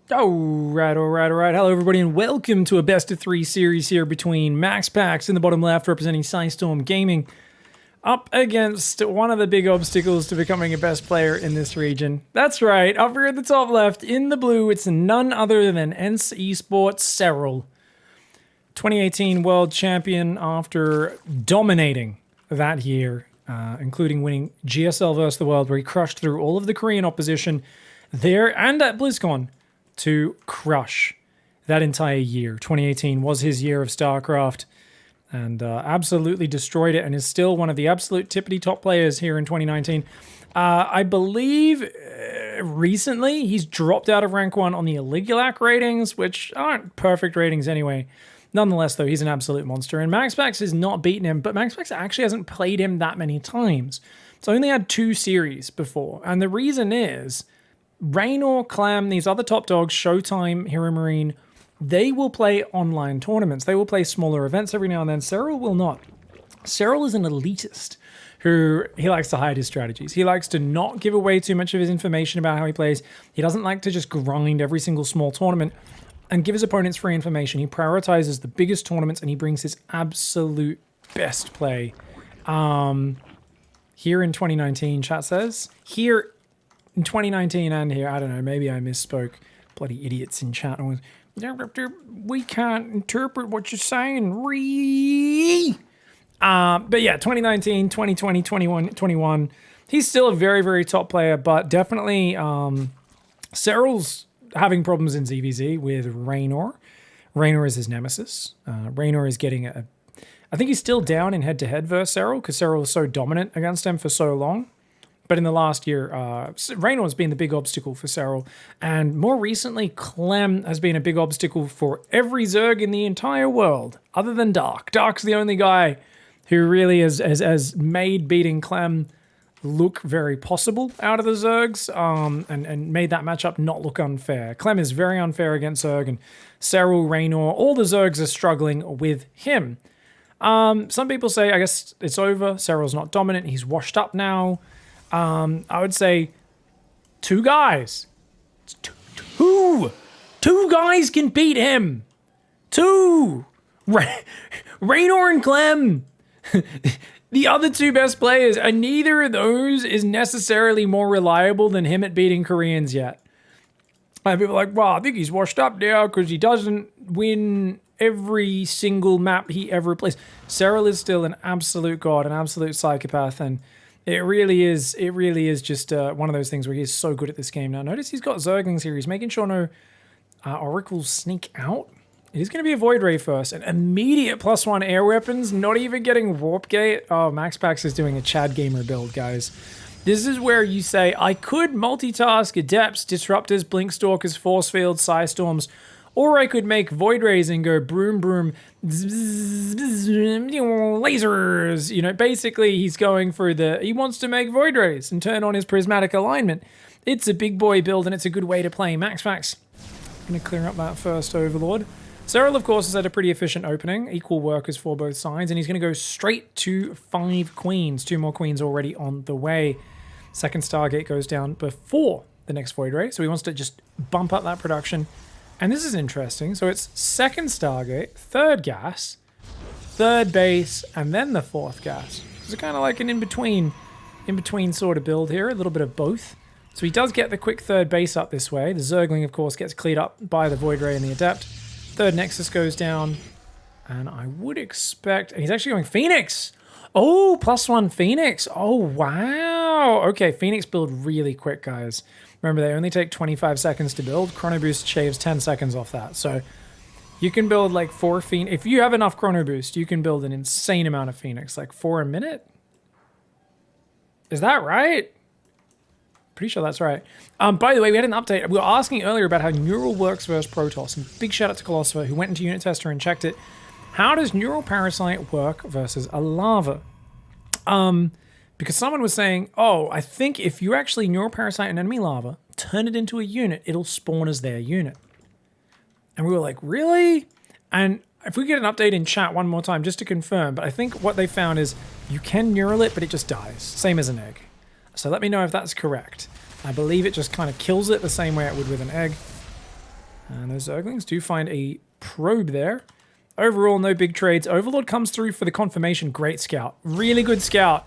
Alright. Hello, everybody, and welcome to a best of 3 series here between Maxpax in the bottom left, representing Storm Gaming, up against one of the big obstacles to becoming a best player in this region. That's right, up here at the top left, in the blue, it's none other than ENCE Esports Serral, 2018 world champion after dominating that year, including winning GSL vs. the World, where he crushed through all of the Korean opposition there and at BlizzCon to crush that entire year. 2018 was his year of StarCraft, and absolutely destroyed it, and is still one of the absolute tippity top players here in 2019. I believe recently he's dropped out of rank 1 on the Aligulac ratings, which aren't perfect ratings anyway. Nonetheless, though, he's an absolute monster, and Maxpax has not beaten him, but Maxpax actually hasn't played him that many times. So I only had 2 series before, and the reason is Raynor, Clem, these other top dogs, Showtime, Hero Marine, they will play online tournaments. They will play smaller events every now and then. Serral will not. Serral is an elitist who he likes to hide his strategies. He likes to not give away too much of his information about how he plays. He doesn't like to just grind every single small tournament and give his opponents free information. He prioritizes the biggest tournaments, and he brings his absolute best play. Here in 2019, chat says. Here in 2019 and here, I don't know, maybe I misspoke. Bloody idiots in chat. We can't interpret what you're saying. But yeah, 2019, 2020, 21. He's still a very, very top player, but definitely Serral's having problems in ZvZ with Raynor. Raynor is his nemesis. Raynor is getting I think he's still down in head-to-head versus Serral, because Serral was so dominant against him for so long. But in the last year, Raynor's been the big obstacle for Serral. And more recently, Clem has been a big obstacle for every Zerg in the entire world, other than Dark. Dark's the only guy who really has made beating Clem look very possible out of the Zergs, and made that matchup not look unfair. Clem is very unfair against Zerg, and Serral, Raynor, all the Zergs are struggling with him. Some people say, I guess it's over. Serral's not dominant. He's washed up now. I would say 2 guys. Two guys can beat him. 2. Raynor and Clem. The other 2 best players, and neither of those is necessarily more reliable than him at beating Koreans yet. And people are like, well, I think he's washed up now because he doesn't win every single map he ever plays. Serral is still an absolute god, an absolute psychopath, and it really is just one of those things where he's so good at this game now. Notice he's got Zerglings here. He's making sure no Oracles sneak out. It is going to be a Void Ray first. An immediate +1 air weapons, not even getting Warp Gate. Oh, Maxpax is doing a Chad Gamer build, guys. This is where you say, I could multitask Adepts, Disruptors, Blinkstalkers, Force Fields, Psystorms, or I could make Void Rays and go broom, broom, lasers. You know, basically he's going for he wants to make Void Rays and turn on his prismatic alignment. It's a big boy build, and it's a good way to play. Maxpax, going to clear up that first Overlord. Serral, of course, has had a pretty efficient opening. Equal workers for both sides, and he's going to go straight to 5 queens. 2 more queens already on the way. Second Stargate goes down before the next Void Ray, so he wants to just bump up that production. And this is interesting. So it's 2nd Stargate, 3rd gas, 3rd base, and then the 4th gas. It's kind of like an in-between sort of build here, a little bit of both. So he does get the quick 3rd base up this way. The Zergling, of course, gets cleared up by the Void Ray and the Adept. 3rd Nexus goes down, and I would expect... And he's actually going Phoenix! Oh, +1 Phoenix! Oh, wow! Okay, Phoenix build really quick, guys. Remember, they only take 25 seconds to build. Chrono Boost shaves 10 seconds off that. So you can build like 4 Phoenix. If you have enough Chrono Boost, you can build an insane amount of Phoenix. Like 4 a minute? Is that right? Pretty sure that's right. By the way, we had an update. We were asking earlier about how Neural works versus Protoss. And big shout out to Colosopher, who went into Unit Tester and checked it. How does Neural Parasite work versus a Lava? Because someone was saying, oh, I think if you actually Neural Parasite an enemy Lava, turn it into a unit, it'll spawn as their unit. And we were like, really? And if we get an update in chat one more time, just to confirm, but I think what they found is you can Neural it, but it just dies. Same as an egg. So let me know if that's correct. I believe it just kind of kills it the same way it would with an egg. And those Zerglings do find a probe there. Overall, no big trades. Overlord comes through for the confirmation. Great scout. Really good scout.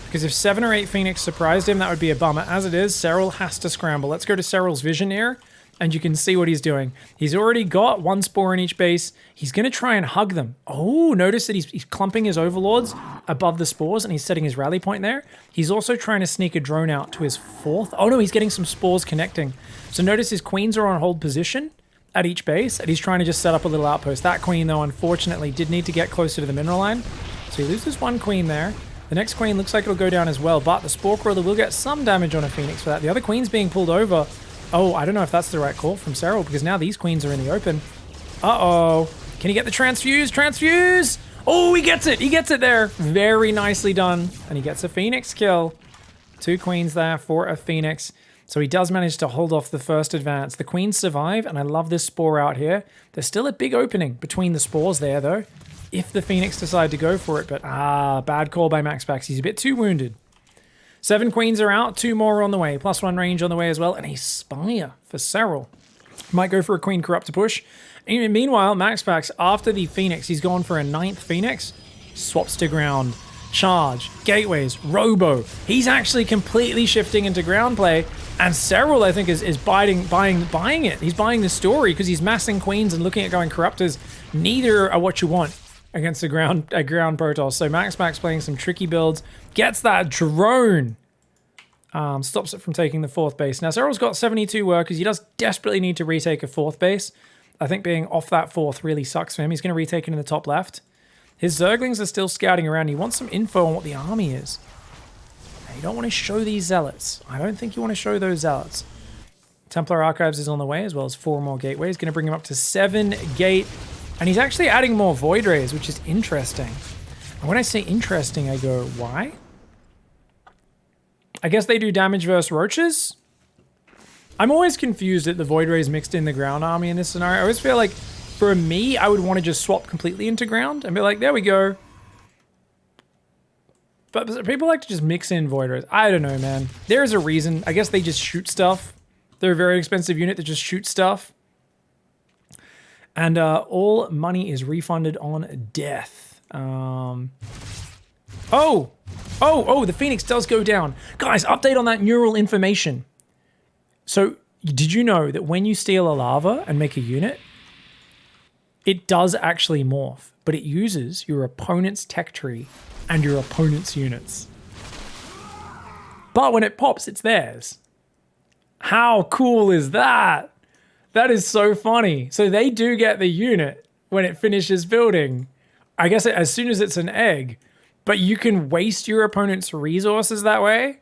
Because if 7 or 8 Phoenix surprised him, that would be a bummer. As it is, Serral has to scramble. Let's go to Serral's vision here, and you can see what he's doing. He's already got 1 spore in each base. He's going to try and hug them. Oh, notice that he's clumping his Overlords above the spores, and he's setting his rally point there. He's also trying to sneak a drone out to his 4th. Oh no, he's getting some spores connecting. So notice his queens are on hold position at each base, and he's trying to just set up a little outpost. That queen, though, unfortunately, did need to get closer to the mineral line. So he loses 1 queen there. The next queen looks like it'll go down as well, but the Spore Crawler will get some damage on a Phoenix for that. The other queen's being pulled over. Oh, I don't know if that's the right call from Serral, because now these queens are in the open. Uh-oh. Can he get the transfuse? Transfuse! Oh, he gets it! He gets it there! Very nicely done. And he gets a Phoenix kill. 2 queens there for a Phoenix. So he does manage to hold off the first advance. The queens survive, and I love this spore out here. There's still a big opening between the spores there, though, if the Phoenix decide to go for it. But, bad call by Maxpax. He's a bit too wounded. 7 queens are out, 2 more are on the way. +1 range on the way as well, and a Spire for Serral. Might go for a Queen Corrupt to push. And meanwhile, Maxpax, after the Phoenix, he's gone for a 9th Phoenix. Swaps to ground. Charge, gateways, robo. He's actually completely shifting into ground play, and Serral, I think, is buying it. He's buying the story because he's massing queens and looking at going corruptors. Neither are what you want against a ground Protoss. So Maxpax playing some tricky builds, gets that drone, stops it from taking the 4th base. Now Serral's got 72 workers. He does desperately need to retake a 4th base. I think being off that 4th really sucks for him. He's going to retake it in the top left. His Zerglings are still scouting around. He wants some info on what the army is. Now, you don't want to show these zealots. I don't think you want to show those zealots. Templar Archives is on the way, as well as 4 more gateways. Going to bring him up to 7 gate. And he's actually adding more Void Rays, which is interesting. And when I say interesting, I go, why? I guess they do damage versus roaches? I'm always confused at the Void Rays mixed in the ground army in this scenario. I always feel like, for me, I would want to just swap completely into ground and be like, there we go. But people like to just mix in Void Rays. I don't know, man. There's a reason. I guess they just shoot stuff. They're a very expensive unit that just shoots stuff. And all money is refunded on death. The Phoenix does go down. Guys, update on that neural information. So, did you know that when you steal a lava and make a unit, it does actually morph, but it uses your opponent's tech tree and your opponent's units. But when it pops, it's theirs. How cool is that? That is so funny. So they do get the unit when it finishes building. I guess as soon as it's an egg, but you can waste your opponent's resources that way.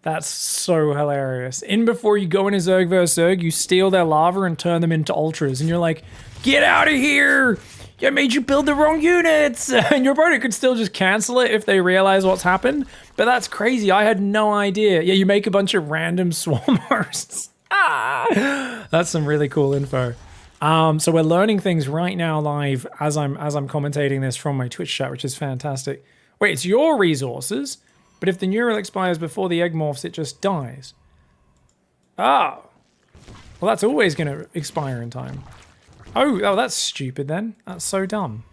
That's so hilarious. In before you go into Zerg vs. Zerg, you steal their lava and turn them into ultras, and you're like, get out of here! I made you build the wrong units! And your opponent could still just cancel it if they realize what's happened. But that's crazy. I had no idea. Yeah, you make a bunch of random swarm hosts. That's some really cool info. So we're learning things right now live as I'm commentating this from my Twitch chat, which is fantastic. Wait, it's your resources, but if the neural expires before the egg morphs, it just dies. Oh. Well, that's always going to expire in time. Oh, that's stupid then. That's so dumb.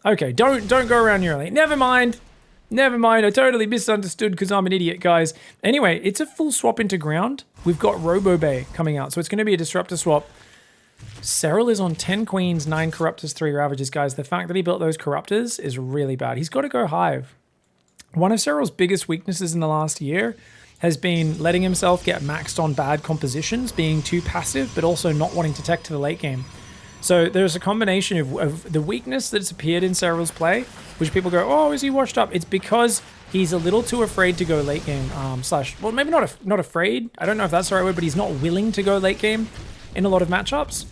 Okay, don't go around neurally. Never mind. I totally misunderstood because I'm an idiot, guys. Anyway, it's a full swap into ground. We've got Robo Bay coming out, so it's going to be a disruptor swap. Serral is on 10 queens, 9 corruptors, 3 ravagers, guys. The fact that he built those corruptors is really bad. He's got to go hive. One of Serral's biggest weaknesses in the last year has been letting himself get maxed on bad compositions, being too passive, but also not wanting to tech to the late game. So there's a combination of the weakness that's appeared in Serral's play, which people go, oh, is he washed up? It's because he's a little too afraid to go late game, well, maybe not afraid. I don't know if that's the right word, but he's not willing to go late game in a lot of matchups.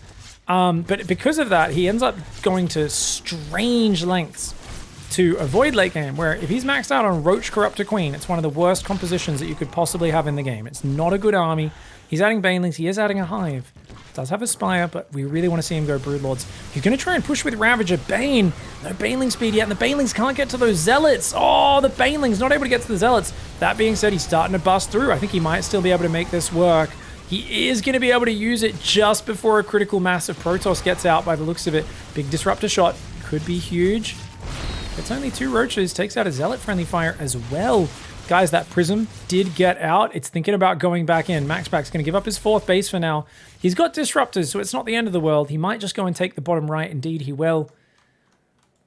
But because of that, he ends up going to strange lengths to avoid late game, where if he's maxed out on Roach Corruptor Queen, it's one of the worst compositions that you could possibly have in the game. It's not a good army. He's adding Banelings. He is adding a Hive. Does have a Spire, but we really want to see him go Broodlords. He's going to try and push with Ravager. Bane! No Baneling speed yet, and the Banelings can't get to those Zealots. Oh, the Banelings not able to get to the Zealots. That being said, he's starting to bust through. I think he might still be able to make this work. He is going to be able to use it just before a critical mass of Protoss gets out by the looks of it. Big disruptor shot could be huge. It's only 2 roaches. Takes out a Zealot friendly fire as well. Guys, that Prism did get out. It's thinking about going back in. Maxpax going to give up his 4th base for now. He's got disruptors, so it's not the end of the world. He might just go and take the bottom right. Indeed, he will.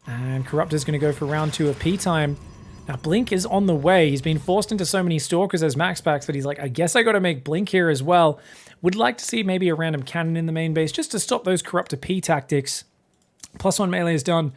And Corruptor's going to go for round 2 of P time. Now, Blink is on the way. He's been forced into so many Stalkers as Maxpax that he's like, I guess I got to make Blink here as well. Would like to see maybe a random cannon in the main base just to stop those Corruptor P tactics. +1 melee is done.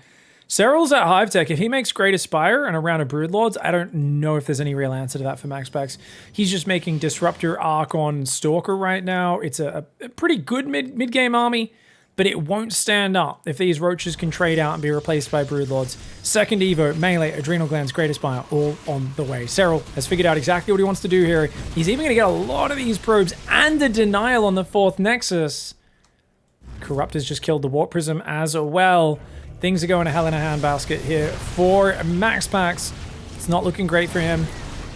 Serral's at Hive Tech. If he makes Great Aspire and a round of Broodlords, I don't know if there's any real answer to that for Maxpax. He's just making Disruptor, Archon, Stalker right now. It's a pretty good mid-game army, but it won't stand up if these roaches can trade out and be replaced by Broodlords. Second Evo, Melee, Adrenal Glands, Great Aspire, all on the way. Serral has figured out exactly what he wants to do here. He's even going to get a lot of these probes and a Denial on the 4th Nexus. Corruptor's just killed the Warp Prism as well. Things are going to hell in a handbasket here for Maxpax. It's not looking great for him.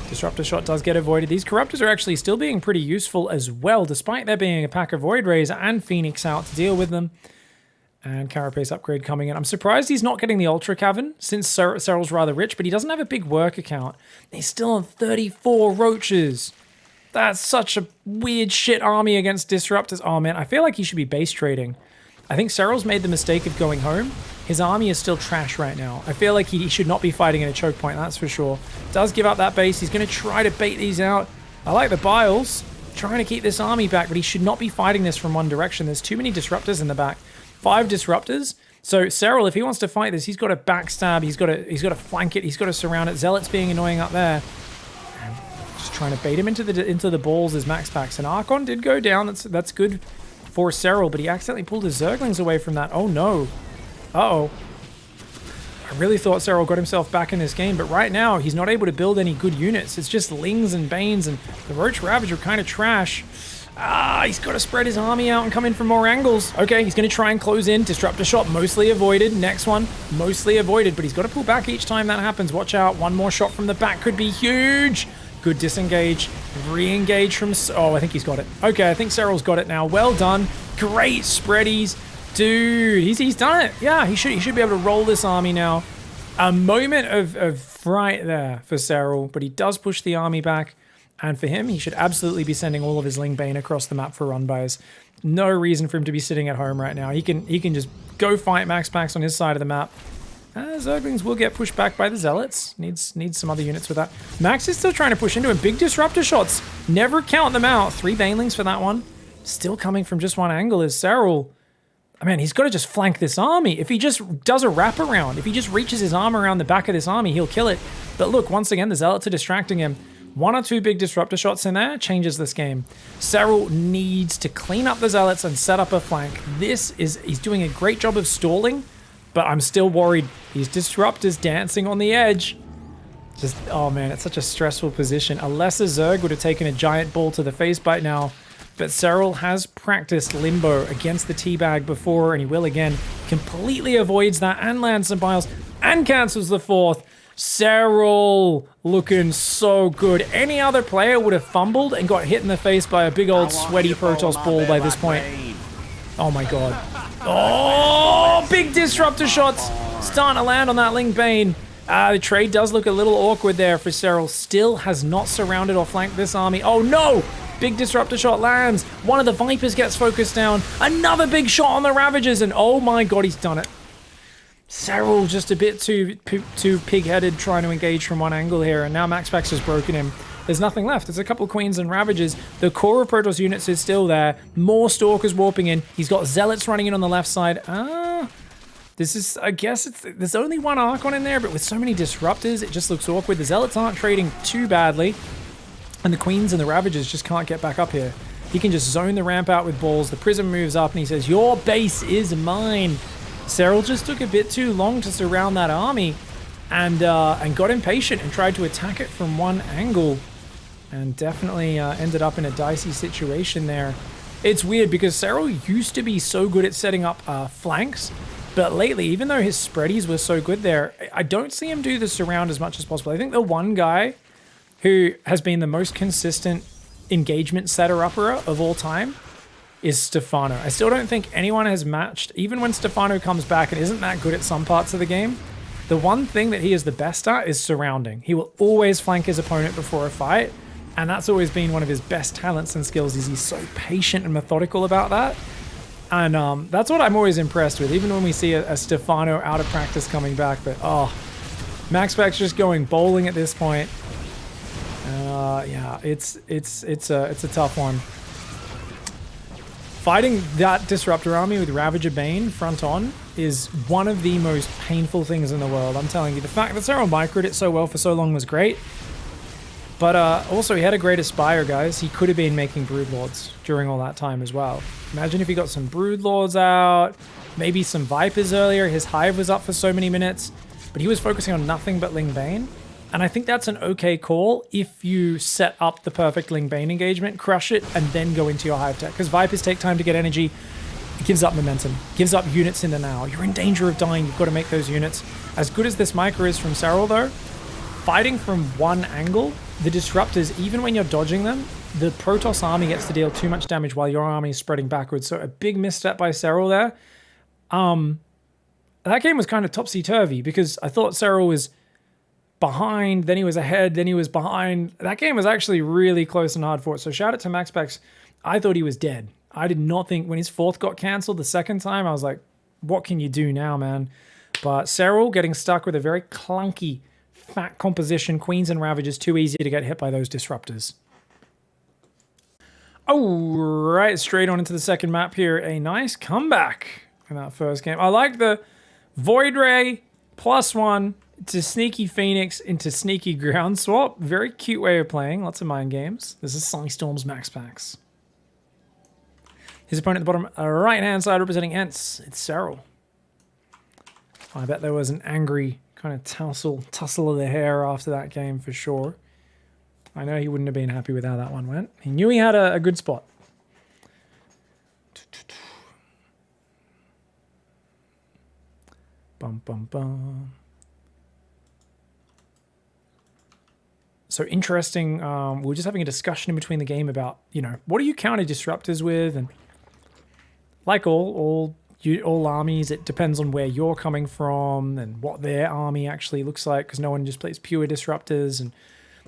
Disruptor shot does get avoided. These Corruptors are actually still being pretty useful as well, despite there being a pack of Void Rays and Phoenix out to deal with them. And Carapace upgrade coming in. I'm surprised he's not getting the Ultra Cavern, since Serral's rather rich, but he doesn't have a big work account. He's still on 34 roaches. That's such a weird shit army against Disruptors. Oh man, I feel like he should be base trading. I think Serral's made the mistake of going home. His army is still trash right now. I feel like he should not be fighting in a choke point, that's for sure. Does give up that base. He's going to try to bait these out. I like the Biles. Trying to keep this army back, but he should not be fighting this from one direction. There's too many Disruptors in the back. 5 Disruptors. So Serral, if he wants to fight this, he's got to backstab. He's got to flank it. He's got to surround it. Zealot's being annoying up there. And just trying to bait him into the balls as Maxpax. And Archon did go down. That's good for Serral, but he accidentally pulled his Zerglings away from that. Oh no. Uh-oh. I really thought Serral got himself back in this game, but right now he's not able to build any good units. It's just Lings and Banes, and the Roach Ravage are kind of trash. He's got to spread his army out and come in from more angles. Okay, he's going to try and close in. Disruptor shot, mostly avoided. Next one, mostly avoided, but he's got to pull back each time that happens. Watch out. One more shot from the back could be huge. Good disengage. Re-engage from... Oh, I think he's got it. Okay, I think Serral's got it now. Well done. Great spreadies. Dude, he's done it. Yeah, he should be able to roll this army now. A moment of fright there for Serral, but he does push the army back. And for him, he should absolutely be sending all of his Ling Bane across the map for run buys. No reason for him to be sitting at home right now. He can just go fight Maxpax on his side of the map. Zerglings will get pushed back by the Zealots. Needs some other units with that. Max is still trying to push into him. Big Disruptor shots. Never count them out. 3 Banelings for that one. Still coming from just one angle is Serral. I mean, he's got to just flank this army. If he just does a wraparound, if he just reaches his arm around the back of this army, he'll kill it. But look, once again, the Zealots are distracting him. 1 or 2 big Disruptor shots in there changes this game. Serral needs to clean up the Zealots and set up a flank. He's doing a great job of stalling, but I'm still worried. These Disruptors dancing on the edge. Just, oh man, it's such a stressful position. A lesser Zerg would have taken a giant ball to the face by now. But Serral has practiced Limbo against the Teabag before, and he will again. Completely avoids that and lands some Biles and cancels the 4th. Serral looking so good. Any other player would have fumbled and got hit in the face by a big old sweaty Protoss ball by this point. Oh my god. Oh, big Disruptor shots. Starting to land on that Ling Bane. The trade does look a little awkward there for Serral. Still has not surrounded or flanked this army. Oh no! Big Disruptor shot lands. One of the Vipers gets focused down. Another big shot on the Ravagers, and oh my god, he's done it. Serral just a bit too pig-headed trying to engage from one angle here, and now Maxpax has broken him. There's nothing left. There's a couple Queens and Ravagers. The core of Protoss units is still there. More Stalkers warping in. He's got Zealots running in on the left side. This is, I guess, there's only one Archon in there, but with so many Disruptors, it just looks awkward. The Zealots aren't trading too badly. And the Queens and the Ravagers just can't get back up here. He can just zone the ramp out with balls. The Prism moves up and he says, your base is mine. Serral just took a bit too long to surround that army and got impatient and tried to attack it from one angle. And definitely ended up in a dicey situation there. It's weird because Serral used to be so good at setting up flanks. But lately, even though his spreadies were so good there, I don't see him do the surround as much as possible. I think the one guy who has been the most consistent engagement setter-upper of all time is Stefano. I still don't think anyone has matched, even when Stefano comes back and isn't that good at some parts of the game, the one thing that he is the best at is surrounding. He will always flank his opponent before a fight, and that's always been one of his best talents and skills, is he's so patient and methodical about that. And that's what I'm always impressed with, even when we see a Stefano out of practice coming back. But, oh, Maxpax just going bowling at this point. Yeah, it's a tough one. Fighting that Disruptor army with Ravager Bane front on is one of the most painful things in the world. I'm telling you, the fact that Serral microed it so well for so long was great. But also, he had a great Aspire, guys. He could have been making Broodlords during all that time as well. Imagine if he got some Broodlords out, maybe some Vipers earlier. His Hive was up for so many minutes, but he was focusing on nothing but Ling Bane. And I think that's an okay call if you set up the perfect Ling Bane engagement, crush it, and then go into your Hive tech. Because Vipers take time to get energy. It gives up momentum, gives up units in the now. You're in danger of dying. You've got to make those units. As good as this micro is from Serral, though, fighting from one angle, the Disruptors, even when you're dodging them, the Protoss army gets to deal too much damage while your army is spreading backwards. So a big misstep by Serral there. That game was kind of topsy-turvy because I thought Serral was behind, then he was ahead, then he was behind. That game was actually really close and hard fought. So shout out to Maxpax. I thought he was dead. I did not think, when his fourth got cancelled the second time, I was like, what can you do now, man? But Serral getting stuck with a very clunky, fat composition, Queens and Ravagers, too easy to get hit by those Disruptors. All right, straight on into the second map here. A nice comeback in that first game. I like the Void Ray +1 to Sneaky Phoenix into Sneaky Ground Swap. Very cute way of playing. Lots of mind games. This is Sunstorm's Maxpax. His opponent at the bottom right-hand side representing Ents. It's Serral. I bet there was an angry kind of tussle of the hair after that game for sure. I know he wouldn't have been happy with how that one went. He knew he had a good spot. Bum, bum, bum. So interesting, we were just having a discussion in between the game about, you know, what do you counter Disruptors with? And like all armies, it depends on where you're coming from and what their army actually looks like, because no one just plays pure Disruptors. And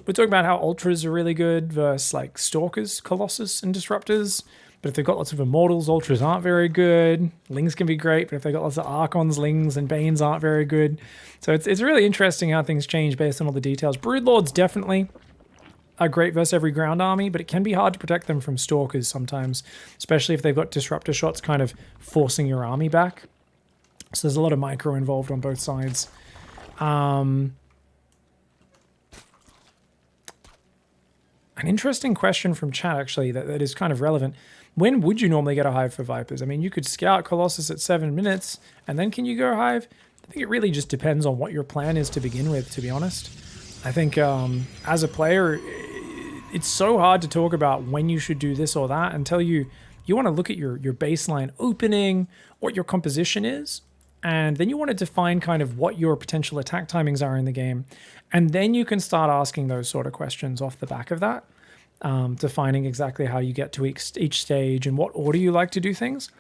we're talking about how Ultras are really good versus like Stalkers, Colossus, and Disruptors. But if they've got lots of Immortals, Ultras aren't very good. Lings can be great, but if they've got lots of Archons, Lings, and Banes aren't very good. So it's really interesting how things change based on all the details. Broodlords definitely are great versus every ground army, but it can be hard to protect them from Stalkers sometimes, especially if they've got Disruptor shots kind of forcing your army back. So there's a lot of micro involved on both sides. An interesting question from chat, actually, that is kind of relevant. When would you normally get a Hive for Vipers? I mean, you could scout Colossus at 7 minutes, and then can you go Hive? I think it really just depends on what your plan is to begin with, to be honest. I think as a player, it's so hard to talk about when you should do this or that until you want to look at your baseline opening, what your composition is, and then you want to define kind of what your potential attack timings are in the game. And then you can start asking those sort of questions off the back of that, defining exactly how you get to each stage and what order you like to do things.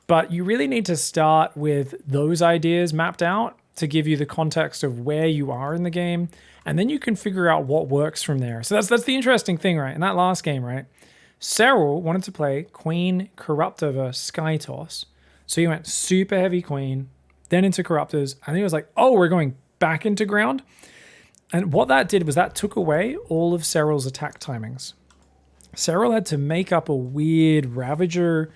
But you really need to start with those ideas mapped out to give you the context of where you are in the game. And then you can figure out what works from there. So that's the interesting thing, right? In that last game, right? Serral wanted to play Queen Corruptor versus Skytoss. So he went super heavy Queen, then into Corruptors, and then he was like, oh, we're going back into ground. And what that did was that took away all of Serral's attack timings. Serral had to make up a weird Ravager,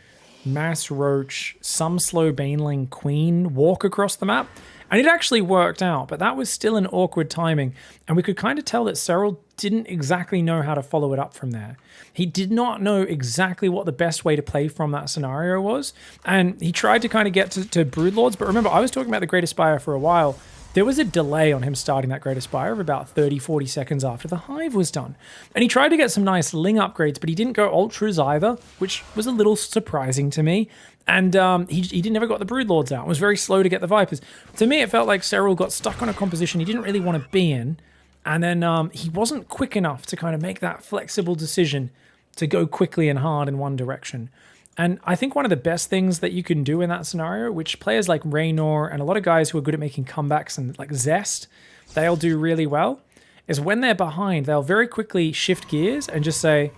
Mass Roach, some slow Baneling Queen walk across the map. And it actually worked out, but that was still an awkward timing. And we could kind of tell that Serral didn't exactly know how to follow it up from there. He did not know exactly what the best way to play from that scenario was. And he tried to kind of get to Broodlords. But remember, I was talking about the Great Aspire for a while. There was a delay on him starting that Great Aspire of about 30-40 seconds after the Hive was done. And he tried to get some nice Ling upgrades, but he didn't go Ultras either, which was a little surprising to me. And he never got the Broodlords out. It was very slow to get the Vipers. To me, it felt like Serral got stuck on a composition he didn't really want to be in. And then he wasn't quick enough to kind of make that flexible decision to go quickly and hard in one direction. And I think one of the best things that you can do in that scenario, which players like Raynor and a lot of guys who are good at making comebacks and like Zest, they'll do really well, is when they're behind, they'll very quickly shift gears and just say,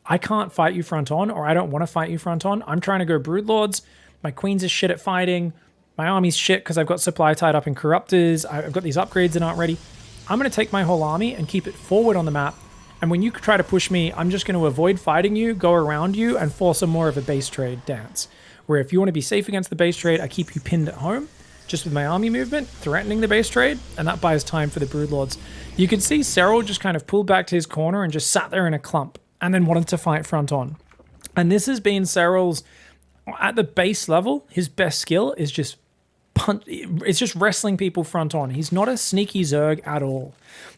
I can't fight you front on, or I don't want to fight you front on. I'm trying to go Broodlords. My queens are shit at fighting. My army's shit because I've got supply tied up in Corruptors. I've got these upgrades that aren't ready. I'm going to take my whole army and keep it forward on the map. And when you try to push me, I'm just going to avoid fighting you, go around you, and force a more of a base trade dance. Where if you want to be safe against the base trade, I keep you pinned at home, just with my army movement, threatening the base trade, and that buys time for the Broodlords. You can see Serral just kind of pulled back to his corner and just sat there in a clump, and then wanted to fight front on. And this has been Serral's, at the base level, his best skill is just it's just wrestling people front on. He's not a sneaky Zerg at all.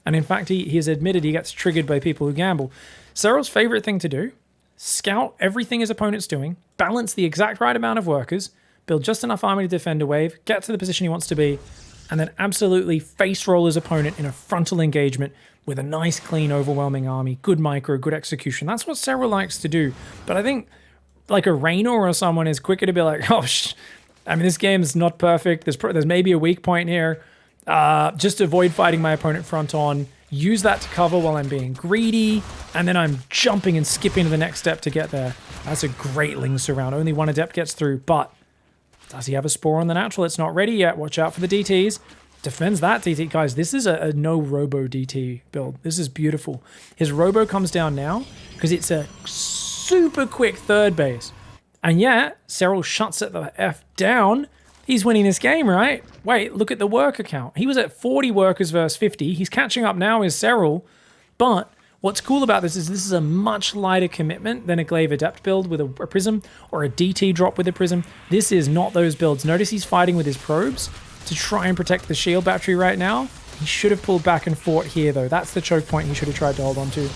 And in fact, he has admitted he gets triggered by people who gamble. Serral's favorite thing to do, scout everything his opponent's doing, balance the exact right amount of workers, build just enough army to defend a wave, get to the position he wants to be, and then absolutely face roll his opponent in a frontal engagement with a nice, clean, overwhelming army, good micro, good execution. That's what Serral likes to do. But I think like a Raynor or someone is quicker to be like, oh, I mean, this game is not perfect. There's maybe a weak point here. Just avoid fighting my opponent front on. Use that to cover while I'm being greedy. And then I'm jumping and skipping to the next step to get there. That's a great Ling surround. Only one Adept gets through, but does he have a Spore on the natural? It's not ready yet. Watch out for the DTs. Defends that DT. Guys, this is a no Robo DT build. This is beautiful. His Robo comes down now because it's a super quick third base. And yet, Serral shuts it the F down. He's winning this game, right? Wait, look at the worker count. He was at 40 workers versus 50. He's catching up now as Serral. But what's cool about this is a much lighter commitment than a Glaive Adept build with a Prism or a DT drop with a Prism. This is not those builds. Notice he's fighting with his probes to try and protect the shield battery right now. He should have pulled back and fought here, though. That's the choke point he should have tried to hold on to.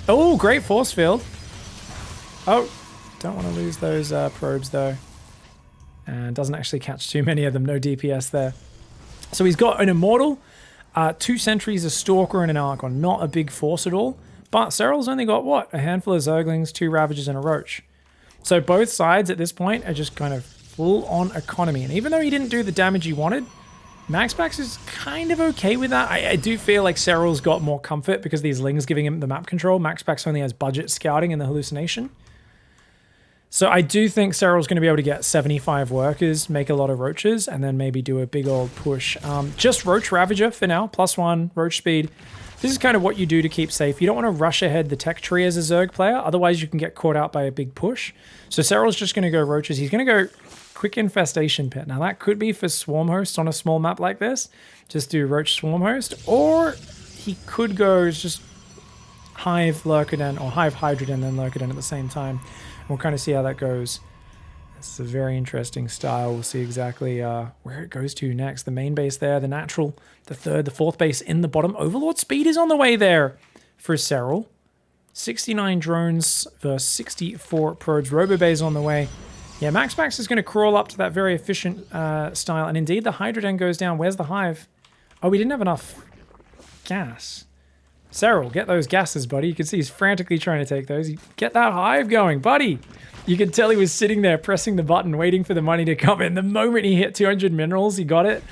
Oh, great force field. Oh. Don't want to lose those probes, though. And doesn't actually catch too many of them. No DPS there. So he's got an Immortal, 2 Sentries, a Stalker, and an Archon. Not a big force at all. But Serral's only got, what? A handful of Zerglings, 2 Ravagers, and a Roach. So both sides at this point are just kind of full-on economy. And even though he didn't do the damage he wanted, Maxpax is kind of okay with that. I do feel like Serral's got more comfort because these Lings giving him the map control. Maxpax only has budget scouting and the hallucination. So I do think Serral's going to be able to get 75 workers, make a lot of roaches, and then maybe do a big old push. Just Roach Ravager for now, +1, Roach speed. This is kind of what you do to keep safe. You don't want to rush ahead the tech tree as a Zerg player, otherwise you can get caught out by a big push. So Serral's just going to go Roaches. He's going to go Quick Infestation Pit. Now that could be for Swarm Host on a small map like this. Just do Roach Swarm Host. Or he could go just Hive Lurkers, or Hive Hydra Den, then Lurkers at the same time. We'll kind of see how that goes. This is a very interesting style. We'll see exactly where it goes to next. The main base there, the natural, the third, the fourth base in the bottom. Overlord speed is on the way there for Serral. 69 drones versus 64 probes. Robobay's on the way. Yeah, Maxpax is going to crawl up to that very efficient style. And indeed, the Hydra Den goes down. Where's the Hive? Oh, we didn't have enough gas. Serral, get those gases, buddy. You can see he's frantically trying to take those. Get that Hive going, buddy. You could tell he was sitting there pressing the button, waiting for the money to come in. The moment he hit 200 minerals, he got it.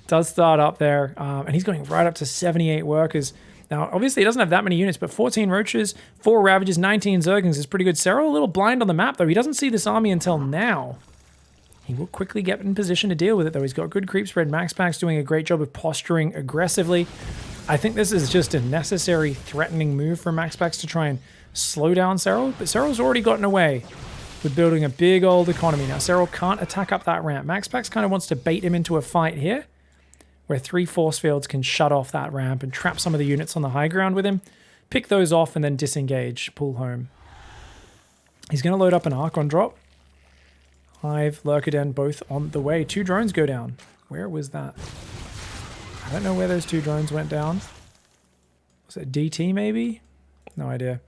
Does start up there. And he's going right up to 78 workers. Now, obviously, he doesn't have that many units, but 14 Roaches, 4 Ravagers, 19 Zerglings is pretty good. Serral a little blind on the map, though. He doesn't see this army until now. He will quickly get in position to deal with it, though. He's got good creep spread. Maxpax doing a great job of posturing aggressively. I think this is just a necessary threatening move for Maxpax to try and slow down Serral, but Serral's already gotten away with building a big old economy. Now, Serral can't attack up that ramp. Maxpax kind of wants to bait him into a fight here, where 3 force fields can shut off that ramp and trap some of the units on the high ground with him, pick those off, and then disengage, pull home. He's going to load up an Archon drop. Hive, Lurker Den, both on the way. 2 drones go down. Where was that? I don't know where those 2 drones went down. Was it DT maybe? No idea.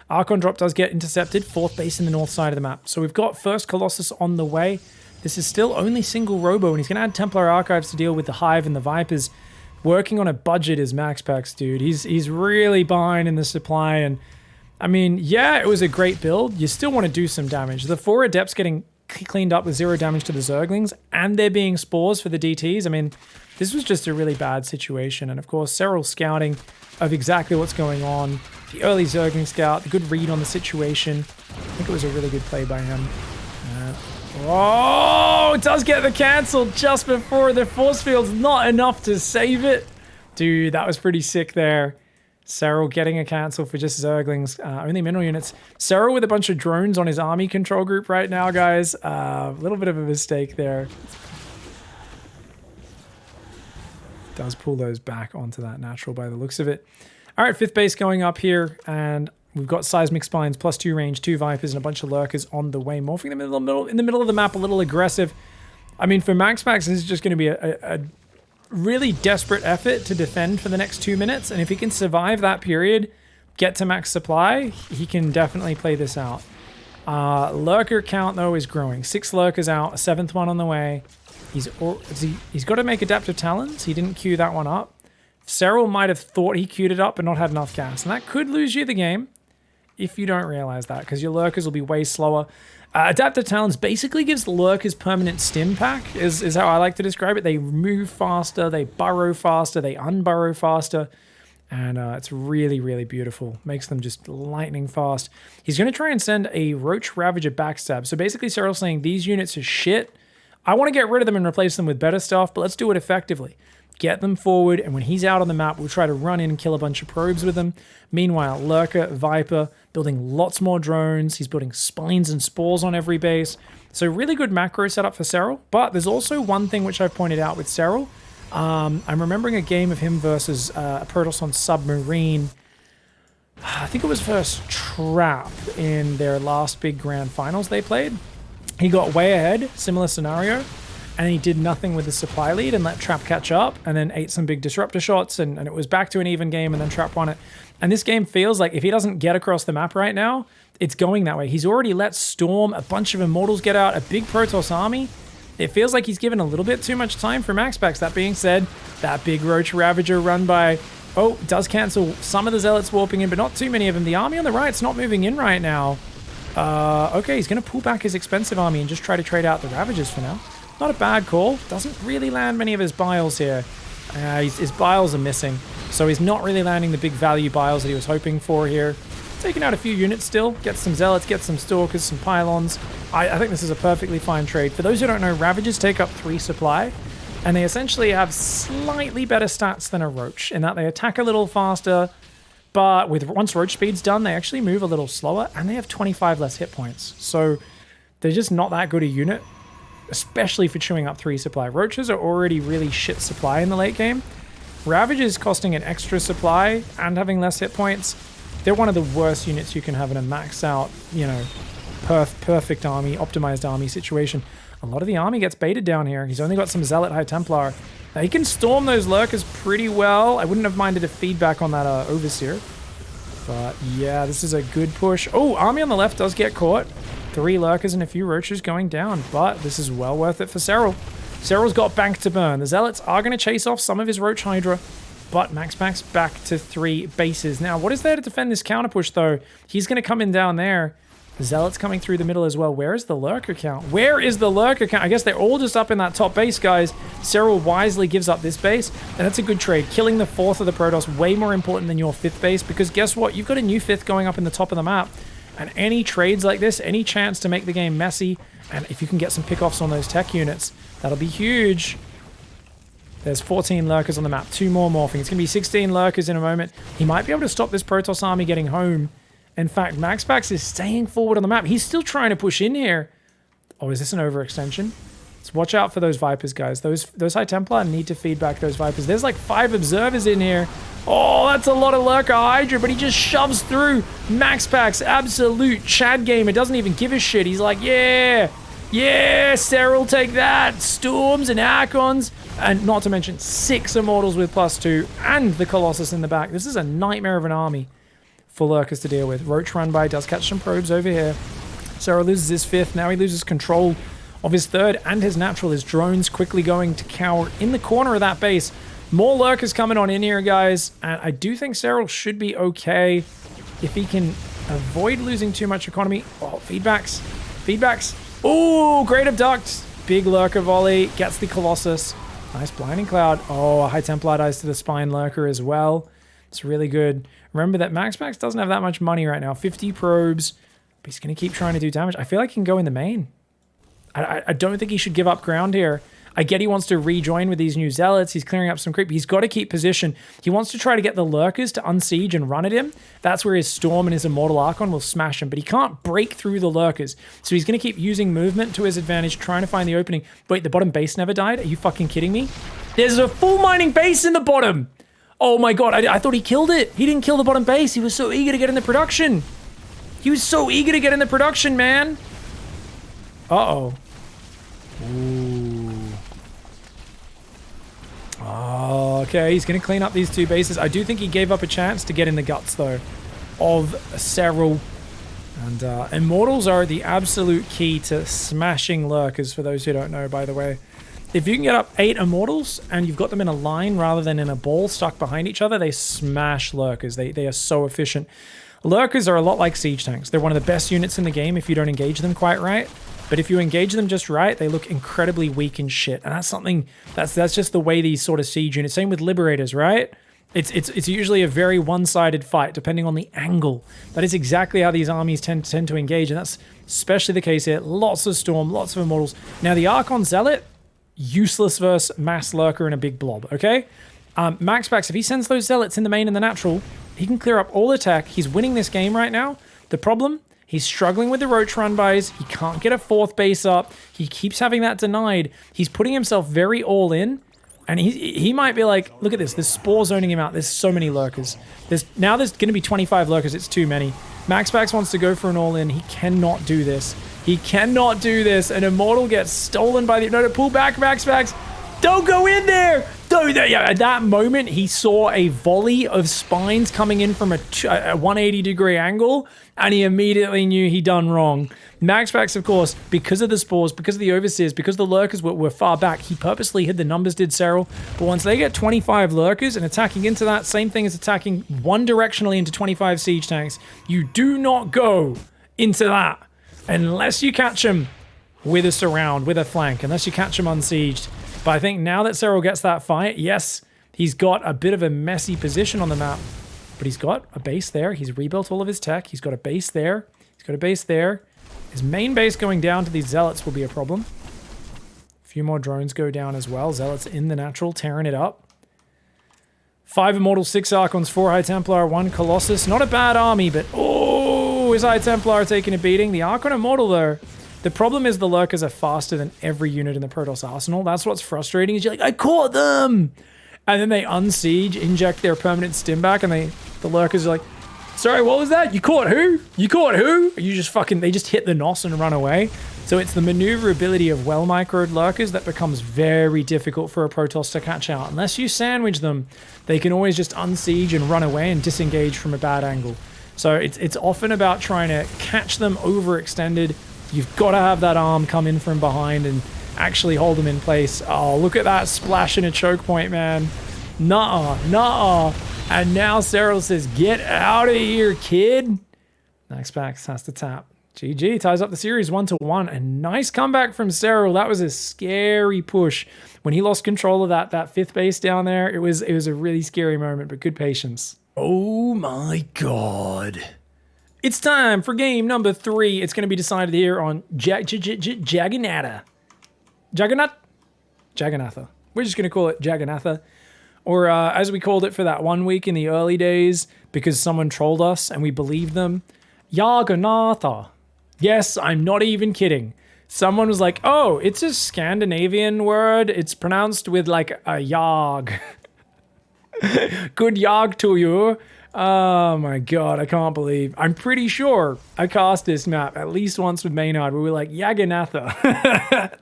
Archon drop does get intercepted. 4th base in the north side of the map. So we've got first Colossus on the way. This is still only single Robo, and he's going to add Templar Archives to deal with the Hive and the Vipers. Working on a budget is Maxpax, dude. He's really behind in the supply, and I mean, yeah, it was a great build. You still want to do some damage. The 4 Adepts getting cleaned up with 0 damage to the Zerglings, and there being spores for the DTs. I mean, this was just a really bad situation. And of course, Serral scouting of exactly what's going on. The early Zergling scout, the good read on the situation. I think it was a really good play by him. Oh, it does get the cancel just before the force field's not enough to save it. Dude, that was pretty sick there. Serral getting a cancel for just Zerglings, only mineral units. Serral with a bunch of drones on his army control group right now, guys. A little bit of a mistake there. Does pull those back onto that natural by the looks of it. All right, 5th base going up here, and we've got Seismic Spines, +2 range, 2 Vipers, and a bunch of Lurkers on the way. Morphing them in the middle of the map, a little aggressive. I mean, for Maxpax, this is just going to be a really desperate effort to defend for the next 2 minutes, and if he can survive that period, get to max supply, he can definitely play this out. Lurker count, though, is growing. 6 Lurkers out, a 7th one on the way. He's got to make Adaptive Talons. He didn't queue that one up. Serral might have thought he queued it up but not had enough gas, and that could lose you the game if you don't realize that, because your Lurkers will be way slower. Adaptive Talons basically gives the Lurkers permanent stim pack, is how I like to describe it. They move faster, they burrow faster, they unburrow faster, and it's really, really beautiful. Makes them just lightning fast. He's going to try and send a Roach Ravager backstab. So basically Serral's saying, these units are shit. I want to get rid of them and replace them with better stuff, but let's do it effectively. Get them forward, and when he's out on the map, we'll try to run in and kill a bunch of probes with them. Meanwhile, Lurker, Viper, building lots more drones. He's building spines and spores on every base. So really good macro setup for Serral. But there's also one thing which I've pointed out with Serral. I'm remembering a game of him versus a Protoss on Submarine. I think it was versus Trap in their last big grand finals they played. He got way ahead, similar scenario, and he did nothing with the supply lead and let Trap catch up, and then ate some big disruptor shots, and it was back to an even game, and then Trap won it. And this game feels like if he doesn't get across the map right now, it's going that way. He's already let Storm, a bunch of Immortals get out, a big Protoss army. It feels like he's given a little bit too much time for Maxpax. That being said, that big Roach Ravager run by... Oh, does cancel some of the Zealots warping in, but not too many of them. The army on the right's not moving in right now. Okay, he's going to pull back his expensive army and just try to trade out the Ravagers for now. Not a bad call. Doesn't really land many of his biles here. His biles are missing, so he's not really landing the big value biles that he was hoping for here. Taking out a few units still. Get some Zealots, get some Stalkers, some Pylons. I think this is a perfectly fine trade. For those who don't know, Ravagers take up 3 supply, and they essentially have slightly better stats than a Roach, in that they attack a little faster, but once Roach speed's done, they actually move a little slower, and they have 25 less hit points. So they're just not that good a unit, especially for chewing up 3 supply. Roaches are already really shit supply in the late game. Ravagers costing an extra supply and having less hit points, they're one of the worst units you can have in a max out, you know, perfect army, optimized army situation. A lot of the army gets baited down here. He's only got some Zealot High Templar. Now, he can storm those Lurkers pretty well. I wouldn't have minded a feedback on that Overseer. But yeah, this is a good push. Oh, army on the left does get caught. 3 Lurkers and a few Roaches going down, but this is well worth it for Serral. Serral's got bank to burn. The Zealots are going to chase off some of his Roach Hydra, but Maxpax back to 3 bases. Now, what is there to defend this counter push, though? He's going to come in down there. The Zealots coming through the middle as well. Where is the Lurker count? Where is the Lurker count? I guess they're all just up in that top base, guys. Serral wisely gives up this base, and that's a good trade. Killing the 4th of the Protoss, way more important than your 5th base, because guess what? You've got a new 5th going up in the top of the map, and any trades like this, any chance to make the game messy, and if you can get some pickoffs on those tech units, that'll be huge. There's 14 Lurkers on the map, 2 more morphing. It's going to be 16 Lurkers in a moment. He might be able to stop this Protoss army getting home. In fact, Maxpax is staying forward on the map. He's still trying to push in here. Oh, is this an overextension? So watch out for those Vipers, guys. Those High Templar need to feed back those Vipers. There's like 5 Observers in here. Oh, that's a lot of Lurker Hydra, but he just shoves through. Maxpax, absolute Chad game. It doesn't even give a shit. He's like, yeah, Serral, take that. Storms and Archons, and not to mention 6 Immortals with +2, and the Colossus in the back. This is a nightmare of an army for Lurkers to deal with. Roach run by does catch some probes over here. Serral loses his 5th. Now he loses control of his 3rd and his natural. His drones quickly going to cower in the corner of that base. More Lurkers coming on in here, guys. And I do think Serral should be okay if he can avoid losing too much economy. Oh, feedbacks. Feedbacks. Oh, great abduct. Big lurker volley. Gets the Colossus. Nice blinding cloud. Oh, a high Templar dies to the spine lurker as well. It's really good. Remember that Maxpax doesn't have that much money right now. 50 probes. But he's going to keep trying to do damage. I feel like he can go in the main. I don't think he should give up ground here. I get he wants to rejoin with these new zealots. He's clearing up some creep. He's got to keep position. He wants to try to get the lurkers to unsiege and run at him. That's where his Storm and his Immortal Archon will smash him. But he can't break through the lurkers. So he's going to keep using movement to his advantage, trying to find the opening. Wait, the bottom base never died? Are you fucking kidding me? There's a full mining base in the bottom. Oh my god, I thought he killed it. He didn't kill the bottom base. He was so eager to get in the production. He was so eager to get in the production, man. Uh-oh. Ooh. Oh, okay, he's going to clean up these two bases. I do think he gave up a chance to get in the guts, though, of Serral. And Immortals are the absolute key to smashing lurkers, for those who don't know, by the way. If you can get up 8 Immortals and you've got them in a line rather than in a ball stuck behind each other, they smash lurkers. They are so efficient. Lurkers are a lot like siege tanks. They're one of the best units in the game if you don't engage them quite right. But if you engage them just right, they look incredibly weak and shit. And that's something, that's just the way these sort of siege units, same with Liberators, right? It's usually a very one-sided fight, depending on the angle. That is exactly how these armies tend to engage, and that's especially the case here. Lots of Storm, lots of Immortals. Now, the Archon Zealot, useless versus Mass Lurker and a big blob, okay? Maxpax, if he sends those Zealots in the main and the natural, he can clear up all attack. He's winning this game right now. The problem, he's struggling with the Roach run-bys. He can't get a 4th base up. He keeps having that denied. He's putting himself very all-in. And he might be like, look at this. There's Spore zoning him out. There's so many Lurkers. Now there's going to be 25 Lurkers. It's too many. Maxpax wants to go for an all-in. He cannot do this. He cannot do this. An Immortal gets stolen by the... No, pull back, Maxpax. Don't go in there. At that moment, he saw a volley of spines coming in from a 180-degree angle, and he immediately knew he done wrong. Maxpax, of course, because of the Spores, because of the Overseers, because the Lurkers were far back, he purposely hid the numbers, did Serral. But once they get 25 Lurkers and attacking into that, same thing as attacking one directionally into 25 siege tanks, you do not go into that unless you catch him with a surround, with a flank, unless you catch him unsieged. But I think now that Serral gets that fight, yes, he's got a bit of a messy position on the map. But he's got a base there. He's rebuilt all of his tech. He's got a base there. He's got a base there. His main base going down to these Zealots will be a problem. A few more drones go down as well. Zealots in the natural, tearing it up. 5 Immortals, 6 Archons, 4 High Templar, 1 Colossus. Not a bad army, but oh, is High Templar taking a beating? The Archon Immortal, though. The problem is the Lurkers are faster than every unit in the Protoss arsenal. That's what's frustrating, is you're like, I caught them! And then they unsiege, inject their permanent stim back, and the Lurkers are like, sorry, what was that? You caught who? You caught who? You just they just hit the NOS and run away. So it's the maneuverability of well-microed Lurkers that becomes very difficult for a Protoss to catch out. Unless you sandwich them, they can always just unsiege and run away and disengage from a bad angle. So it's often about trying to catch them overextended. You've got to have that arm come in from behind and actually hold them in place. Oh, look at that splash in a choke point, man. Nuh-uh. And now Serral says, get out of here, kid. Maxpax has to tap. GG ties up the series 1-1. A nice comeback from Serral. That was a scary push. When he lost control of that 5th base down there, it was a really scary moment, but good patience. Oh my god. It's time for game number 3. It's going to be decided here on Jagannatha. Jagannatha. We're just going to call it Jagannatha. Or as we called it for that 1 week in the early days, because someone trolled us and we believed them, Jagannatha. Yes, I'm not even kidding. Someone was like, oh, it's a Scandinavian word. It's pronounced with like a yag. Good yag to you. Oh my god, I can't believe. I'm pretty sure I cast this map at least once with Maynard where we were like, Jagannatha.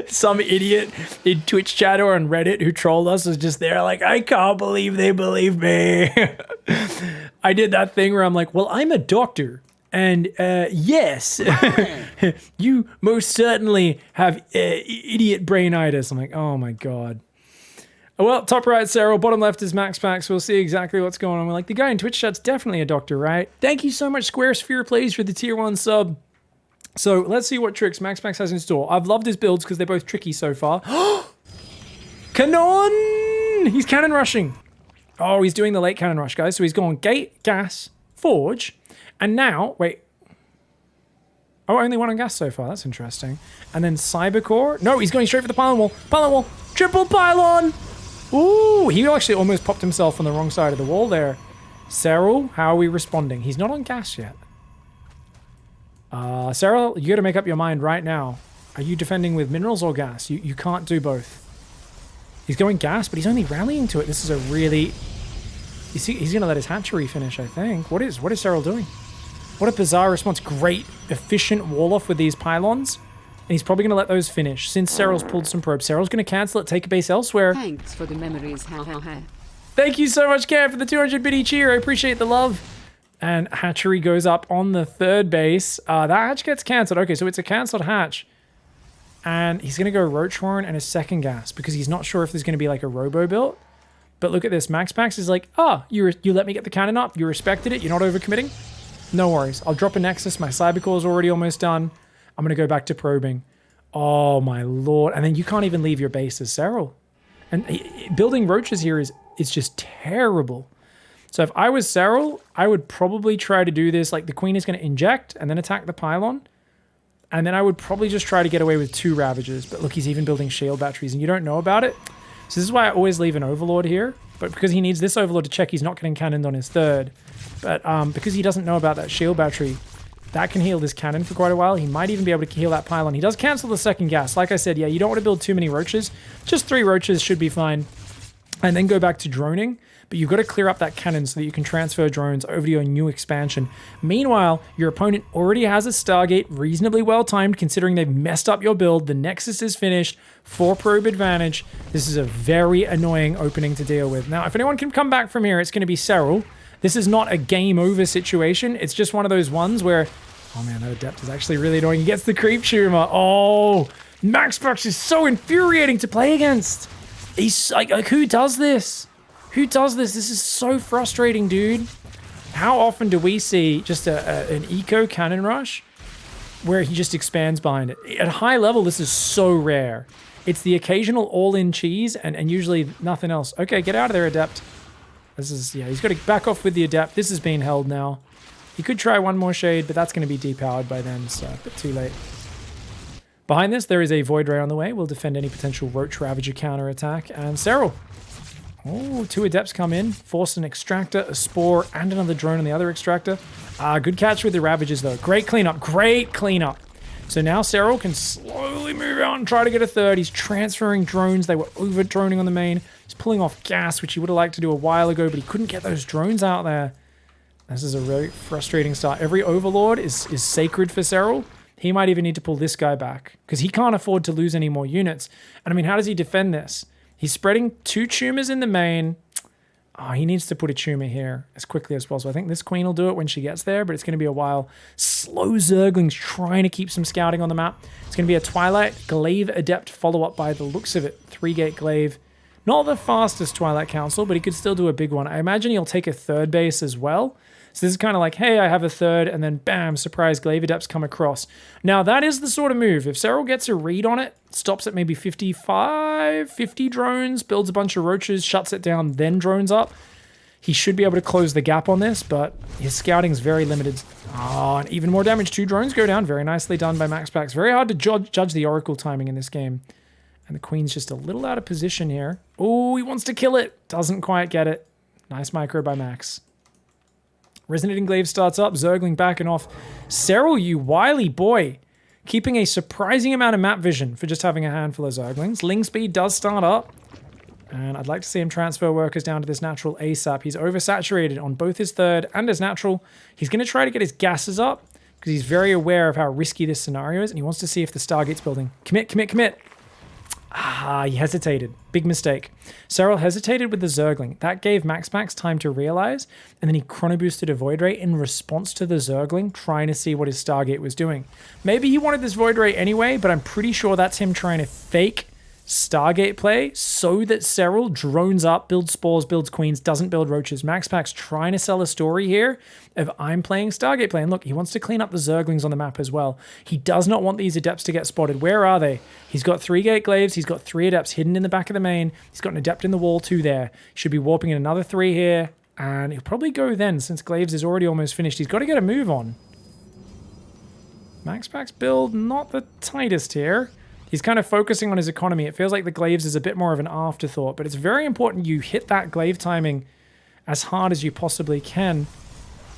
Some idiot in Twitch chat or on Reddit who trolled us was just there like, I can't believe they believe me. I did that thing where I'm like, well, I'm a doctor. And yes, you most certainly have idiot brainitis. I'm like, oh my god. Oh, well, top right, Serral. Bottom left is Maxpax. We'll see exactly what's going on. We're like, the guy in Twitch chat's definitely a doctor, right? Thank you so much, Square Sphere Plays, for the tier 1 sub. So let's see what tricks Maxpax has in store. I've loved his builds because they're both tricky so far. Cannon! He's cannon rushing. Oh, he's doing the late cannon rush, guys. So he's going gate, gas, forge, and now, wait. Oh, only one on gas so far. That's interesting. And then Cybercore. No, he's going straight for the pylon wall. Pylon wall. Triple pylon! Ooh, he actually almost popped himself on the wrong side of the wall there. Serral, how are we responding? He's not on gas yet. Serral, you got to make up your mind right now. Are you defending with minerals or gas? You can't do both. He's going gas, but he's only rallying to it. This is a really... You see, he's going to let his hatchery finish, I think. What is Serral doing? What a bizarre response. Great, efficient wall-off with these pylons. And he's probably going to let those finish. Since Serral's pulled some probes, Serral's going to cancel it, take a base elsewhere. Thanks for the memories. Thank you so much, Cam, for the 200 biddy cheer. I appreciate the love. And hatchery goes up on the third base. That hatch gets cancelled. Okay, so it's a cancelled hatch. And he's going to go Roach Horn and a second gas because he's not sure if there's going to be like a robo built. But look at this. Maxpax is like, you let me get the cannon up. You respected it. You're not overcommitting. No worries. I'll drop a Nexus. My Cybercore is already almost done. I'm going to go back to probing. Oh, my lord. And then you can't even leave your base as Serral. And building roaches here is just terrible. So if I was Serral, I would probably try to do this. Like the queen is going to inject and then attack the pylon. And then I would probably just try to get away with 2 Ravagers. But look, he's even building shield batteries and you don't know about it. So this is why I always leave an Overlord here. But because he needs this Overlord to check he's not getting cannoned on his third. But because he doesn't know about that shield battery, that can heal this cannon for quite a while. He might even be able to heal that pylon. He does cancel the second gas. Like I said, yeah, you don't want to build too many roaches. Just 3 roaches should be fine. And then go back to droning. But you've got to clear up that cannon so that you can transfer drones over to your new expansion. Meanwhile, your opponent already has a Stargate reasonably well timed considering they've messed up your build. The Nexus is finished. 4 probe advantage. This is a very annoying opening to deal with. Now, if anyone can come back from here, it's going to be Serral. This is not a game over situation. It's just one of those ones where, oh man, that Adept is actually really annoying. He gets the creep tumor. Oh, Maxpax is so infuriating to play against. He's like who does this? Who does this? This is so frustrating, dude. How often do we see just an eco cannon rush where he just expands behind it? At high level, this is so rare. It's the occasional all-in cheese and usually nothing else. Okay, get out of there, Adept. This is, yeah, he's got to back off with the Adept. This is being held now. He could try one more shade, but that's going to be depowered by then, so a bit too late. Behind this, there is a Void Ray on the way. We'll defend any potential Roach Ravager counterattack. And Serral. Oh, 2 Adepts come in. Force an Extractor, a Spore, and another drone on the other Extractor. Good catch with the Ravagers, though. Great cleanup. Great cleanup. So now Serral can slowly move out and try to get a third. He's transferring drones. They were over-droning on the main. He's pulling off gas, which he would have liked to do a while ago, but he couldn't get those drones out there. This is a really frustrating start. Every Overlord is sacred for Serral. He might even need to pull this guy back because he can't afford to lose any more units. And I mean, how does he defend this? He's spreading 2 tumors in the main. Oh, he needs to put a tumor here as quickly as possible. I think this queen will do it when she gets there, but it's going to be a while. Slow Zerglings trying to keep some scouting on the map. It's going to be a Twilight Glaive Adept follow-up by the looks of it. 3-gate Glaive. Not the fastest Twilight Council, but he could still do a big one. I imagine he'll take a third base as well. So this is kind of like, hey, I have a third, and then bam, surprise, Glaive Adepts come across. Now, that is the sort of move. If Serral gets a read on it, stops at maybe 55, 50 drones, builds a bunch of roaches, shuts it down, then drones up, he should be able to close the gap on this, but his scouting is very limited. Oh, and even more damage. 2 drones go down. Very nicely done by Maxpax. Very hard to judge the Oracle timing in this game. And the Queen's just a little out of position here. Oh, he wants to kill it. Doesn't quite get it. Nice micro by Max. Resonating Glaive starts up. Zergling backing off. Serral, you wily boy. Keeping a surprising amount of map vision for just having a handful of Zerglings. Ling speed does start up. And I'd like to see him transfer workers down to this natural ASAP. He's oversaturated on both his third and his natural. He's going to try to get his gases up because he's very aware of how risky this scenario is. And he wants to see if the Stargate's building. Commit, commit, commit. Ah, he hesitated. Big mistake. Serral hesitated with the Zergling. That gave Maxpax time to realize, and then he chrono boosted a Void Ray in response to the Zergling, trying to see what his Stargate was doing. Maybe he wanted this Void Ray anyway, but I'm pretty sure that's him trying to fake Stargate play so that Serral drones up, builds spores, builds queens, doesn't build roaches. Maxpax trying to sell a story here of I'm playing Stargate play. And look, he wants to clean up the Zerglings on the map as well. He does not want these Adepts to get spotted. Where are they? He's got 3 Gate Glaives. He's got 3 Adepts hidden in the back of the main. He's got an Adept in the wall too there. Should be warping in another 3 here. And he'll probably go then since Glaives is already almost finished. He's got to get a move on. Maxpax build not the tightest here. He's kind of focusing on his economy. It feels like the Glaives is a bit more of an afterthought, but it's very important you hit that Glaive timing as hard as you possibly can.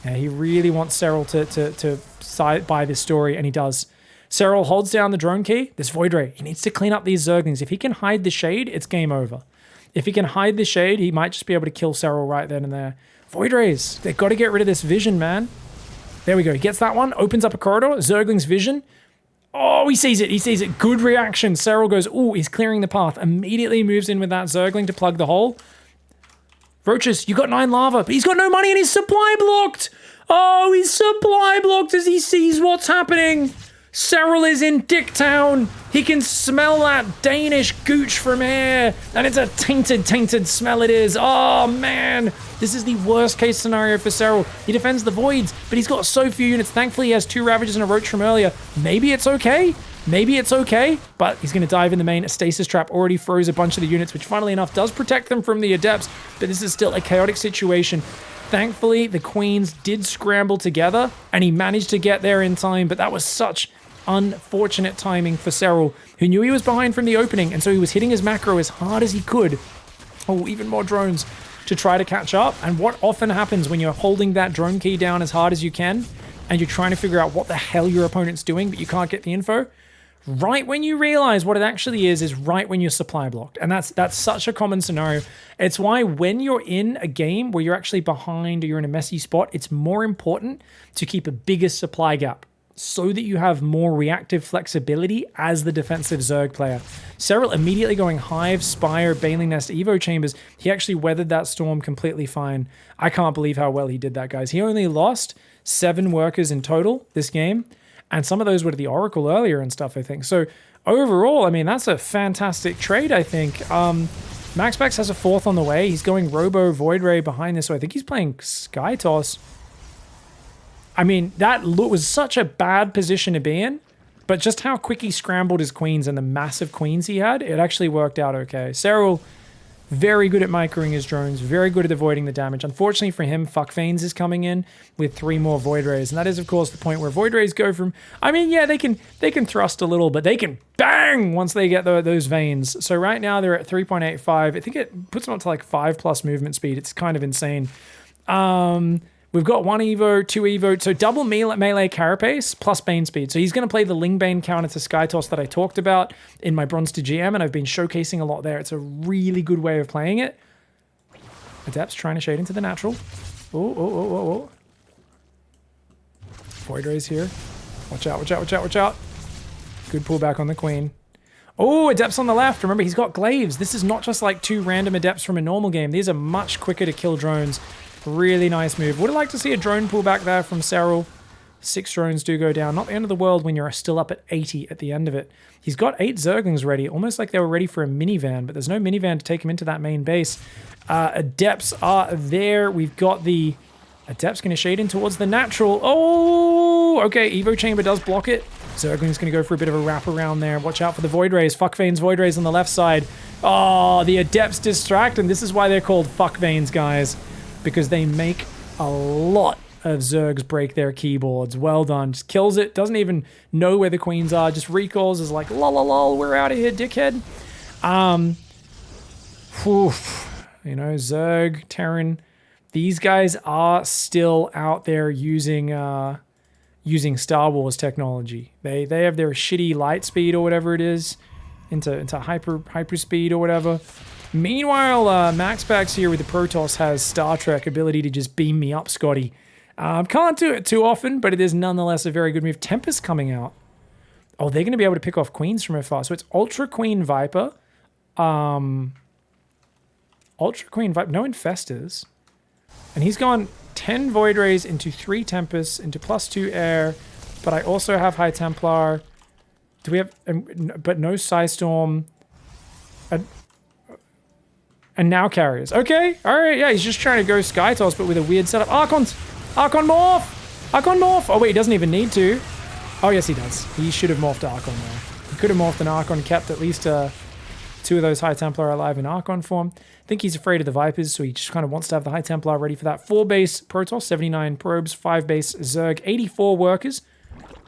Yeah, he really wants Serral to buy this story, and he does. Serral holds down the drone key. This Void Ray, he needs to clean up these Zerglings. If he can hide the shade, it's game over. If he can hide the shade, he might just be able to kill Serral right then and there. Void Rays, they've got to get rid of this vision, man. There we go. He gets that one, opens up a corridor. Zergling's vision. Oh, he sees it. He sees it. Good reaction. Serral goes, ooh, he's clearing the path. Immediately moves in with that Zergling to plug the hole. Roaches, you got 9 lava, but he's got no money and he's supply blocked. Oh, he's supply blocked as he sees what's happening. Serral is in Dicktown. He can smell that Danish gooch from here. And it's a tainted smell it is. Oh, man. This is the worst case scenario for Serral. He defends the voids, but he's got so few units. Thankfully, he has 2 Ravagers and a Roach from earlier. Maybe it's okay. Maybe it's okay. But he's going to dive in the main. A Stasis Trap already froze a bunch of the units, which funnily enough does protect them from the Adepts. But this is still a chaotic situation. Thankfully, the Queens did scramble together, and he managed to get there in time. But that was such unfortunate timing for Serral, who knew he was behind from the opening, and so he was hitting his macro as hard as he could. Oh, even more drones to try to catch up. And what often happens when you're holding that drone key down as hard as you can, and you're trying to figure out what the hell your opponent's doing, but you can't get the info, right when you realize what it actually is right when you're supply blocked. And that's such a common scenario. It's why when you're in a game where you're actually behind or you're in a messy spot, it's more important to keep a bigger supply gap, so that you have more reactive flexibility as the defensive Zerg player. Serral immediately going Hive, Spire, Baneling Nest, Evo Chambers. He actually weathered that storm completely fine. I can't believe how well he did that, guys. He only lost 7 workers in total this game, and some of those were to the Oracle earlier and stuff, I think. So overall, I mean, that's a fantastic trade, I think. Maxpax has a 4th on the way. He's going Robo Void Ray behind this, so I think he's playing Sky Toss. I mean, that was such a bad position to be in, but just how quick he scrambled his queens and the massive queens he had, it actually worked out okay. Serral, very good at microing his drones, very good at avoiding the damage. Unfortunately for him, Fuckveins is coming in with 3 more Void Rays, and that is, of course, the point where Void Rays go from, I mean, yeah, they can thrust a little, but they can bang once they get those veins. So right now they're at 3.85. I think it puts them up to like 5+ movement speed. It's kind of insane. We've got 1 Evo, 2 Evo, so double melee carapace plus Bane speed. So he's going to play the Ling Bane counter to Sky Toss that I talked about in my Bronze to GM, and I've been showcasing a lot there. It's a really good way of playing it. Adepts trying to shade into the natural. Oh. Void Rays here. Watch out. Good pullback on the Queen. Oh, Adepts on the left. Remember, he's got Glaives. This is not just like 2 random Adepts from a normal game. These are much quicker to kill drones. Really nice move. Would have liked to see a drone pullback there from Serral. 6 drones do go down. Not the end of the world when you're still up at 80 at the end of it. He's got 8 Zerglings ready, almost like they were ready for a minivan, but there's no minivan to take him into that main base. Adepts are there. We've got the Adepts going to shade in towards the natural. Oh, okay. Evo Chamber does block it. Zergling's going to go for a bit of a wrap around there. Watch out for the Void Rays. Fuckveins, Void Rays on the left side. Oh, the Adepts distract, and this is why they're called Fuckveins, guys, because they make a lot of Zergs break their keyboards. Well done. Just kills it. Doesn't even know where the queens are. Just recalls is like, lol, we're out of here, dickhead. You know, Zerg, Terran, these guys are still out there using Star Wars technology. They have their shitty light speed or whatever it is into hyper speed or whatever. Meanwhile, Maxpax here with the Protoss has Star Trek ability to just beam me up, Scotty. Can't do it too often, but it is nonetheless a very good move. Tempest coming out. Oh, they're going to be able to pick off queens from afar. So it's Ultra Queen Viper. Ultra Queen Viper. No Infestors. And he's gone 10 Void Rays into 3 Tempests into +2 air. But I also have High Templar. Do we have... but no Psystorm. And now carriers. Okay, all right, yeah, he's just trying to go Sky Toss, but with a weird setup. Archon morph! Archon morph! Oh wait, he doesn't even need to. Oh yes, he does. He should have morphed Archon there. He could have morphed an Archon, kept at least 2 of those High Templar alive in Archon form. I think he's afraid of the Vipers, so he just kind of wants to have the High Templar ready for that. 4 base Protoss, 79 probes, 5 base Zerg, 84 workers.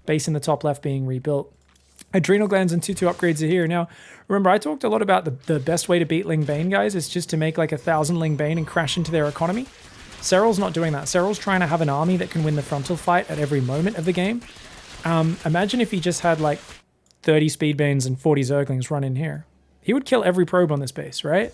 Base in the top left being rebuilt. Adrenal glands and 2-2 upgrades are here. Now, remember, I talked a lot about the best way to beat Ling Bane, guys, is just to make like 1,000 Ling Bane and crash into their economy. Serral's not doing that. Serral's trying to have an army that can win the frontal fight at every moment of the game. Imagine if he just had like 30 Speedbanes and 40 Zerglings run in here. He would kill every probe on this base, right?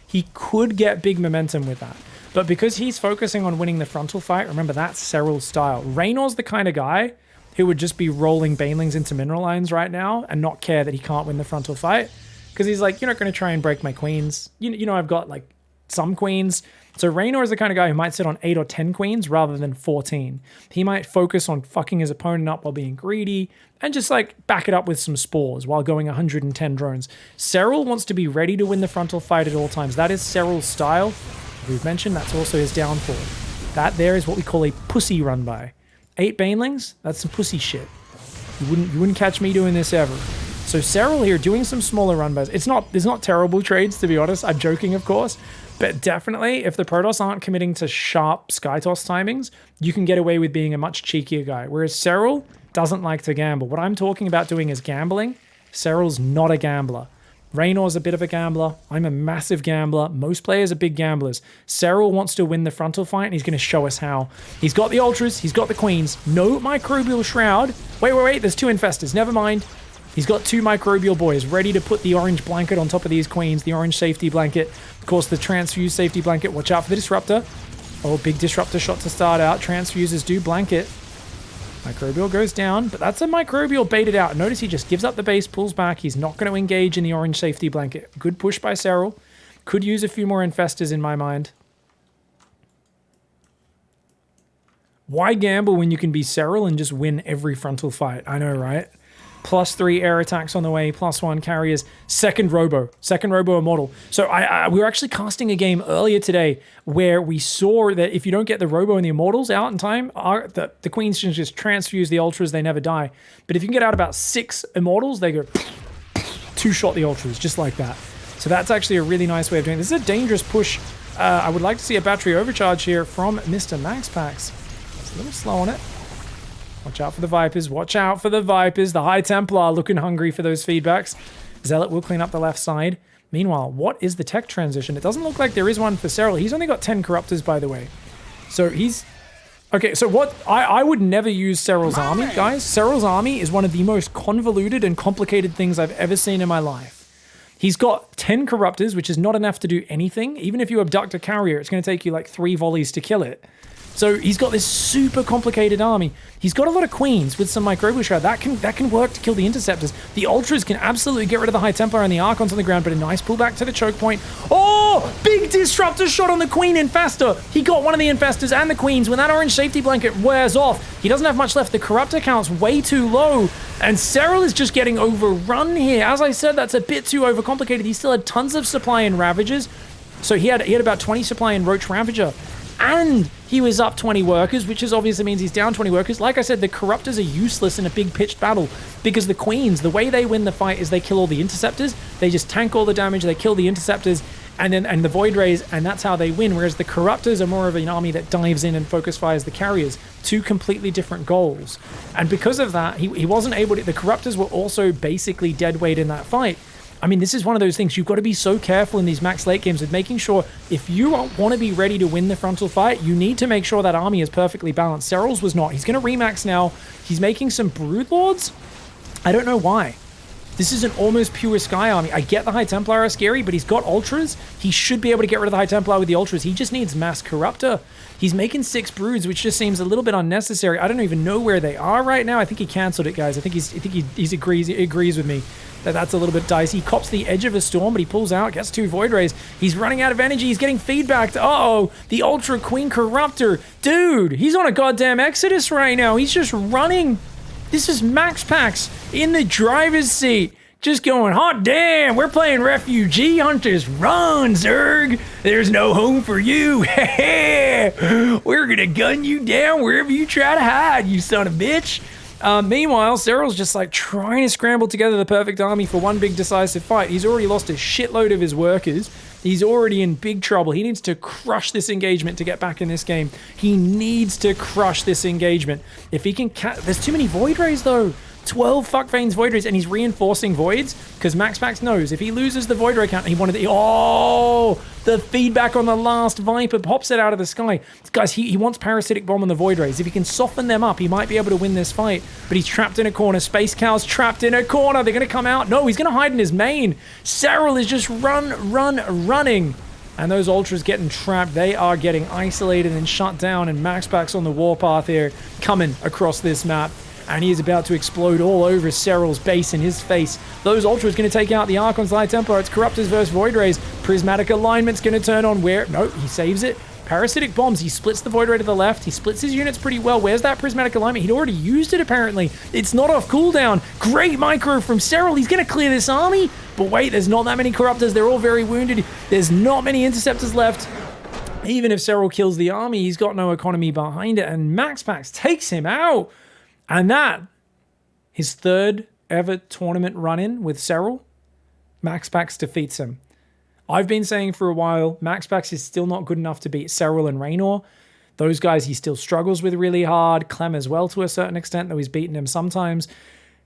He could get big momentum with that. But because he's focusing on winning the frontal fight, remember, that's Serral's style. Raynor's the kind of guy who would just be rolling Banelings into mineral lines right now and not care that he can't win the frontal fight. Because he's like, you're not going to try and break my queens. You know, I've got like some queens. So Raynor is the kind of guy who might sit on 8 or 10 queens rather than 14. He might focus on fucking his opponent up while being greedy and just like back it up with some spores while going 110 drones. Serral wants to be ready to win the frontal fight at all times. That is Serral's style. We've mentioned that's also his downfall. That there is what we call a pussy run by. 8 Banelings, that's some pussy shit. You wouldn't catch me doing this ever. So Serral here doing some smaller run bys. There's not terrible trades, to be honest. I'm joking, of course. But definitely, if the Protoss aren't committing to sharp Sky Toss timings, you can get away with being a much cheekier guy. Whereas Serral doesn't like to gamble. What I'm talking about doing is gambling. Serral's not a gambler. Raynor's a bit of a gambler. I'm a massive gambler. Most players are big gamblers. Serral wants to win the frontal fight, and he's going to show us how. He's got the Ultras. He's got the Queens. No Microbial Shroud. Wait. There's 2 Infestors. Never mind. He's got 2 Microbial Boys ready to put the orange blanket on top of these Queens. The orange safety blanket. Of course, the Transfuse safety blanket. Watch out for the Disruptor. Oh, big Disruptor shot to start out. Transfuses do blanket. Microbial goes down, but that's a Microbial baited out. Notice he just gives up the base, pulls back. He's not going to engage in the orange safety blanket. Good push by Serral. Could use a few more Infestors in my mind. Why gamble when you can be Serral and just win every frontal fight? I know, right? +3 air attacks on the way, +1 carriers, second Robo Immortal. So we were actually casting a game earlier today where we saw that if you don't get the Robo and the Immortals out in time, the Queens can just transfuse the Ultras, they never die. But if you can get out about 6 Immortals, they go 2-shot the Ultras, just like that. So that's actually a really nice way of doing it. This is a dangerous push. I would like to see a battery overcharge here from Mr. Maxpax. It's a little slow on it. Watch out for the Vipers. Watch out for the Vipers. The High Templar looking hungry for those feedbacks. Zealot will clean up the left side. Meanwhile, what is the tech transition? It doesn't look like there is one for Serral. He's only got 10 Corruptors, by the way. So he's... Okay, so what... I would never use Serral's army, guys. Serral's army is one of the most convoluted and complicated things I've ever seen in my life. He's got 10 Corruptors, which is not enough to do anything. Even if you abduct a carrier, it's going to take you like 3 volleys to kill it. So he's got this super complicated army. He's got a lot of Queens with some Microbial Shroud. That can work to kill the Interceptors. The Ultras can absolutely get rid of the High Templar and the Archons on the ground, but a nice pullback to the choke point. Oh! Big Disruptor shot on the Queen Infestor. He got one of the Infestors and the Queens. When that orange safety blanket wears off, he doesn't have much left. The Corruptor count's way too low, and Serral is just getting overrun here. As I said, that's a bit too overcomplicated. He still had tons of supply in Ravagers. So he had about 20 supply in Roach Ravager. And he was up 20 workers, which is obviously means he's down 20 workers. Like I said, the Corruptors are useless in a big pitched battle because the Queens, the way they win the fight is they kill all the Interceptors. They just tank all the damage, they kill the Interceptors, and the Void Rays, and that's how they win. Whereas the Corruptors are more of an army that dives in and focus fires the carriers. 2 completely different goals. And because of that, he wasn't able to... The Corruptors were also basically dead weight in that fight. I mean, this is one of those things you've got to be so careful in these max late games with making sure if you want to be ready to win the frontal fight, you need to make sure that army is perfectly balanced. Serral's was not. He's going to remax now. He's making some Broodlords. I don't know why. This is an almost pure Sky army. I get the High Templar are scary, but he's got Ultras. He should be able to get rid of the High Templar with the Ultras. He just needs Mass Corruptor. He's making 6 Broods, which just seems a little bit unnecessary. I don't even know where they are right now. I think he cancelled it, guys. I think he agrees with me. That's a little bit dicey. He cops the edge of a storm, but he pulls out, gets 2 Void Rays. He's running out of energy. He's getting feedback. Uh-oh, the Ultra Queen Corruptor. Dude, he's on a goddamn Exodus right now. He's just running. This is Maxpax in the driver's seat, Just going, hot damn, we're playing Refugee Hunters. Run, Zerg. There's no home for you. We're gonna gun you down wherever you try to hide, you son of a bitch. Meanwhile, Serral's just like trying to scramble together the perfect army for one big decisive fight. He's already lost a shitload of his workers. He's already in big trouble. He needs to crush this engagement to get back in this game. He needs to crush this engagement. If he can there's too many Void Rays though. 12 Fuckveins Void Rays, and he's reinforcing Voids, because Maxpax knows if he loses the Void Ray count, he wanted the... Oh! The feedback on the last Viper pops it out of the sky. Guys, he wants Parasitic Bomb on the Void Rays. If he can soften them up, he might be able to win this fight, but he's trapped in a corner. Space Cow's trapped in a corner. They're going to come out. No, he's going to hide in his main. Serral is just running. And those Ultras getting trapped. They are getting isolated and shut down, and Maxpax on the warpath here, coming across this map. And he is about to explode all over Serral's base in his face. Those Ultras going to take out the Archon's High Templar. It's Corruptors versus Void Rays. Prismatic Alignment's going to turn on where... No, he saves it. Parasitic Bombs. He splits the Void Ray to the left. He splits his units pretty well. Where's that Prismatic Alignment? He'd already used it, apparently. It's not off cooldown. Great micro from Serral. He's going to clear this army. But wait, there's not that many Corruptors. They're all very wounded. There's not many Interceptors left. Even if Serral kills the army, he's got no economy behind it. And Maxpax takes him out. And that, his third ever tournament run-in with Serral, Maxpax defeats him. I've been saying for a while, Maxpax is still not good enough to beat Serral and Raynor. Those guys he still struggles with really hard. Clem as well to a certain extent, though he's beaten him sometimes.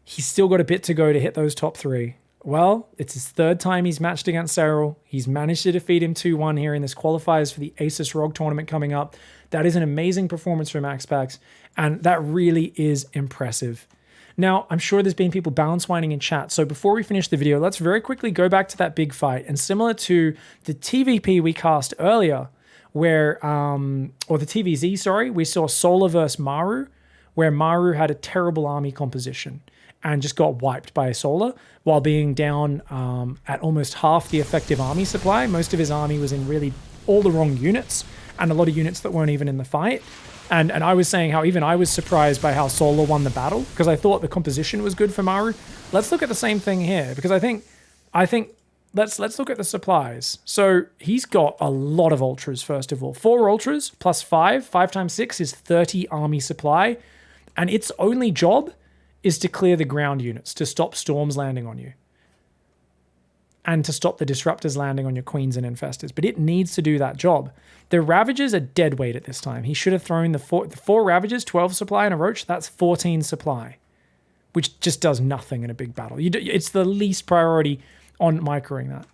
He's still got a bit to go to hit those top three. Well, it's his third time he's matched against Serral. He's managed to defeat him 2-1 here in this qualifiers for the Asus ROG tournament coming up. That is an amazing performance from Maxpax, and that really is impressive. Now, I'm sure there's been people balance winding in chat, so before we finish the video, let's very quickly go back to that big fight, and similar to the TVP we cast earlier, where, or the TVZ, sorry, we saw Solar versus Maru, where Maru had a terrible army composition and just got wiped by Solar while being down at almost half the effective army supply. Most of his army was in really all the wrong units, and a lot of units that weren't even in the fight. And I was saying how even I was surprised by how Solar won the battle, because I thought the composition was good for Maru. Let's look at the same thing here, because I think let's look at the supplies. So he's got a lot of Ultras, first of all. 4 Ultras plus 5 times 6 is 30 army supply, and its only job is to clear the ground units, to stop storms landing on you, and to stop the disruptors landing on your queens and infestors. But it needs to do that job. The Ravagers are dead weight at this time. He should have thrown the four Ravagers, 12 supply, and a Roach. That's 14 supply, which just does nothing in a big battle. It's the least priority on microing that.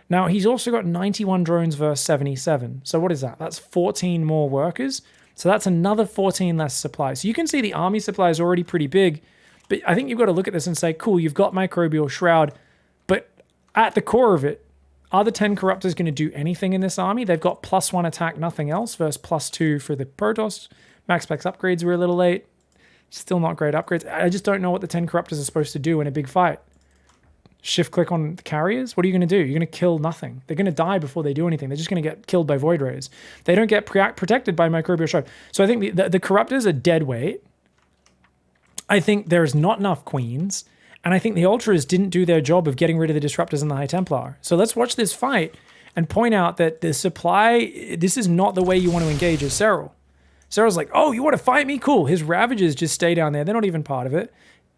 Now, he's also got 91 drones versus 77. So what is that? That's 14 more workers. So that's another 14 less supply. So you can see the army supply is already pretty big. But I think you've got to look at this and say, cool, you've got Microbial Shroud, but at the core of it, are the 10 Corruptors going to do anything in this army? They've got +1 attack, nothing else, versus +2 for the Protoss. Maxpax upgrades were a little late. Still not great upgrades. I just don't know what the 10 Corruptors are supposed to do in a big fight. Shift click on the carriers? What are you going to do? You're going to kill nothing. They're going to die before they do anything. They're just going to get killed by Void Rays. They don't get protected by Microbial Shroud. So I think the Corruptors are dead weight. I think there's not enough queens, and I think the Ultras didn't do their job of getting rid of the Disruptors and the High Templar. So let's watch this fight and point out that the supply, this is not the way you want to engage as Serral. Serral's like, oh, you want to fight me? Cool. His Ravagers just stay down there. They're not even part of it.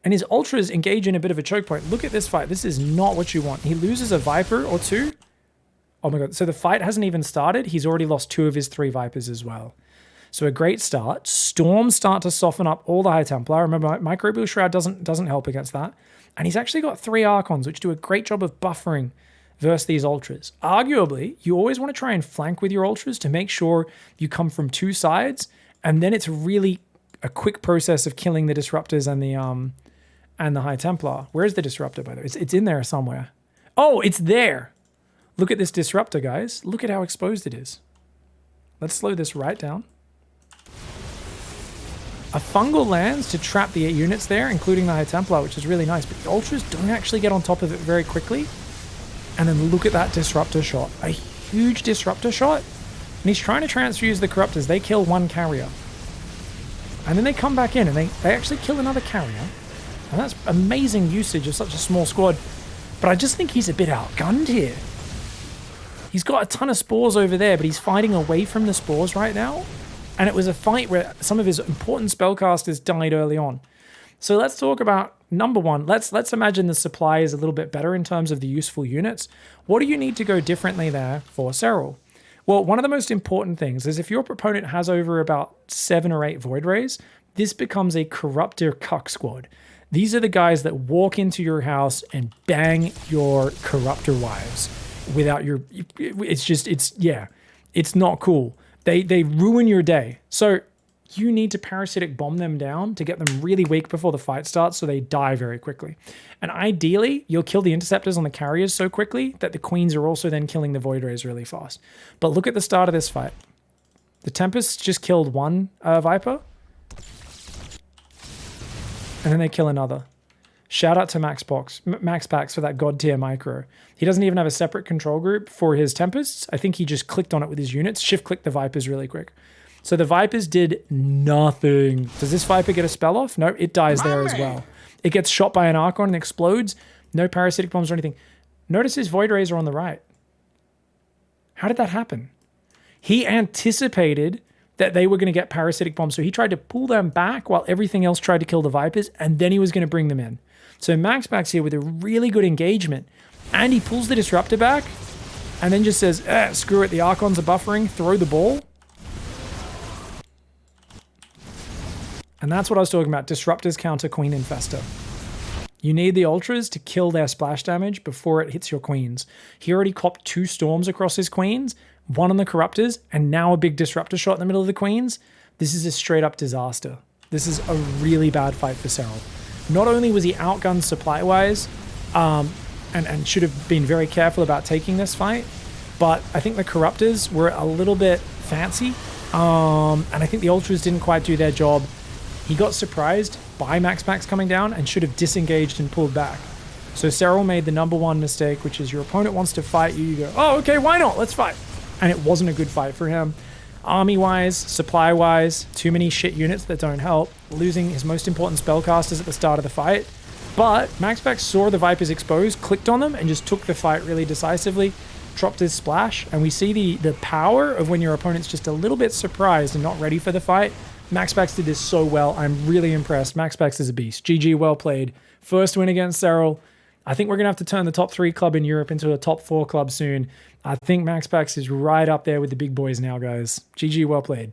And his Ultras engage in a bit of a choke point. Look at this fight. This is not what you want. He loses a Viper or 2. Oh my God. So the fight hasn't even started. He's already lost 2 of his 3 Vipers as well. So a great start. Storms start to soften up all the High Templar. Remember, Microbial Shroud doesn't help against that. And he's actually got 3 Archons, which do a great job of buffering versus these Ultras. Arguably, you always want to try and flank with your Ultras to make sure you come from 2 sides, and then it's really a quick process of killing the Disruptors and the High Templar. Where's the Disruptor, by the way? It's in there somewhere. Oh, it's there. Look at this Disruptor, guys. Look at how exposed it is. Let's slow this right down. A fungal lands to trap the 8 units there, including the High Templar, which is really nice. But the Ultras don't actually get on top of it very quickly. And then look at that Disruptor shot. A huge Disruptor shot. And he's trying to transfuse the Corruptors. They kill 1 carrier. And then they come back in and they actually kill another carrier. And that's amazing usage of such a small squad. But I just think he's a bit outgunned here. He's got a ton of spores over there, but he's fighting away from the spores right now. And it was a fight where some of his important spellcasters died early on. So let's talk about number one. Let's imagine the supply is a little bit better in terms of the useful units. What do you need to go differently there for Serral? Well, one of the most important things is if your opponent has over about 7 or 8 Void Rays, this becomes a Corruptor Cuck squad. These are the guys that walk into your house and bang your Corruptor wives without your... It's not cool. They ruin your day. So you need to parasitic bomb them down to get them really weak before the fight starts so they die very quickly. And ideally, you'll kill the interceptors on the carriers so quickly that the queens are also then killing the Void Rays really fast. But look at the start of this fight. The Tempest just killed one Viper. And then they kill another. Shout out to Maxpax for that god tier micro. He doesn't even have a separate control group for his Tempests. I think he just clicked on it with his units. Shift clicked the Vipers really quick. So the Vipers did nothing. Does this Viper get a spell off? No, it dies there as well. It gets shot by an Archon and explodes. No parasitic bombs or anything. Notice his Void Rays are on the right. How did that happen? He anticipated that they were going to get parasitic bombs, so he tried to pull them back while everything else tried to kill the Vipers, and then he was going to bring them in. So Maxpax here with a really good engagement, and he pulls the Disruptor back, and then just says, screw it, the Archons are buffering, throw the ball. And that's what I was talking about. Disruptors counter Queen Infestor. You need the Ultras to kill their splash damage before it hits your Queens. He already copped 2 Storms across his Queens, 1 on the Corruptors, and now a big Disruptor shot in the middle of the Queens. This is a straight up disaster. This is a really bad fight for Serral. Not only was he outgunned supply-wise, and should have been very careful about taking this fight, but I think the Corruptors were a little bit fancy, and I think the Ultras didn't quite do their job. He got surprised by Maxpax coming down and should have disengaged and pulled back. So Serral made the number one mistake, which is your opponent wants to fight you. You go, oh, okay, why not? Let's fight. And it wasn't a good fight for him. Army-wise, supply-wise, too many shit units that don't help. Losing his most important spellcasters at the start of the fight. But Maxpax saw the Vipers exposed, clicked on them, and just took the fight really decisively. Dropped his splash. And we see the power of when your opponent's just a little bit surprised and not ready for the fight. Maxpax did this so well. I'm really impressed. Maxpax is a beast. GG, well played. First win against Serral. I think we're going to have to turn the top 3 club in Europe into a top 4 club soon. I think Maxpax is right up there with the big boys now, guys. GG, well played.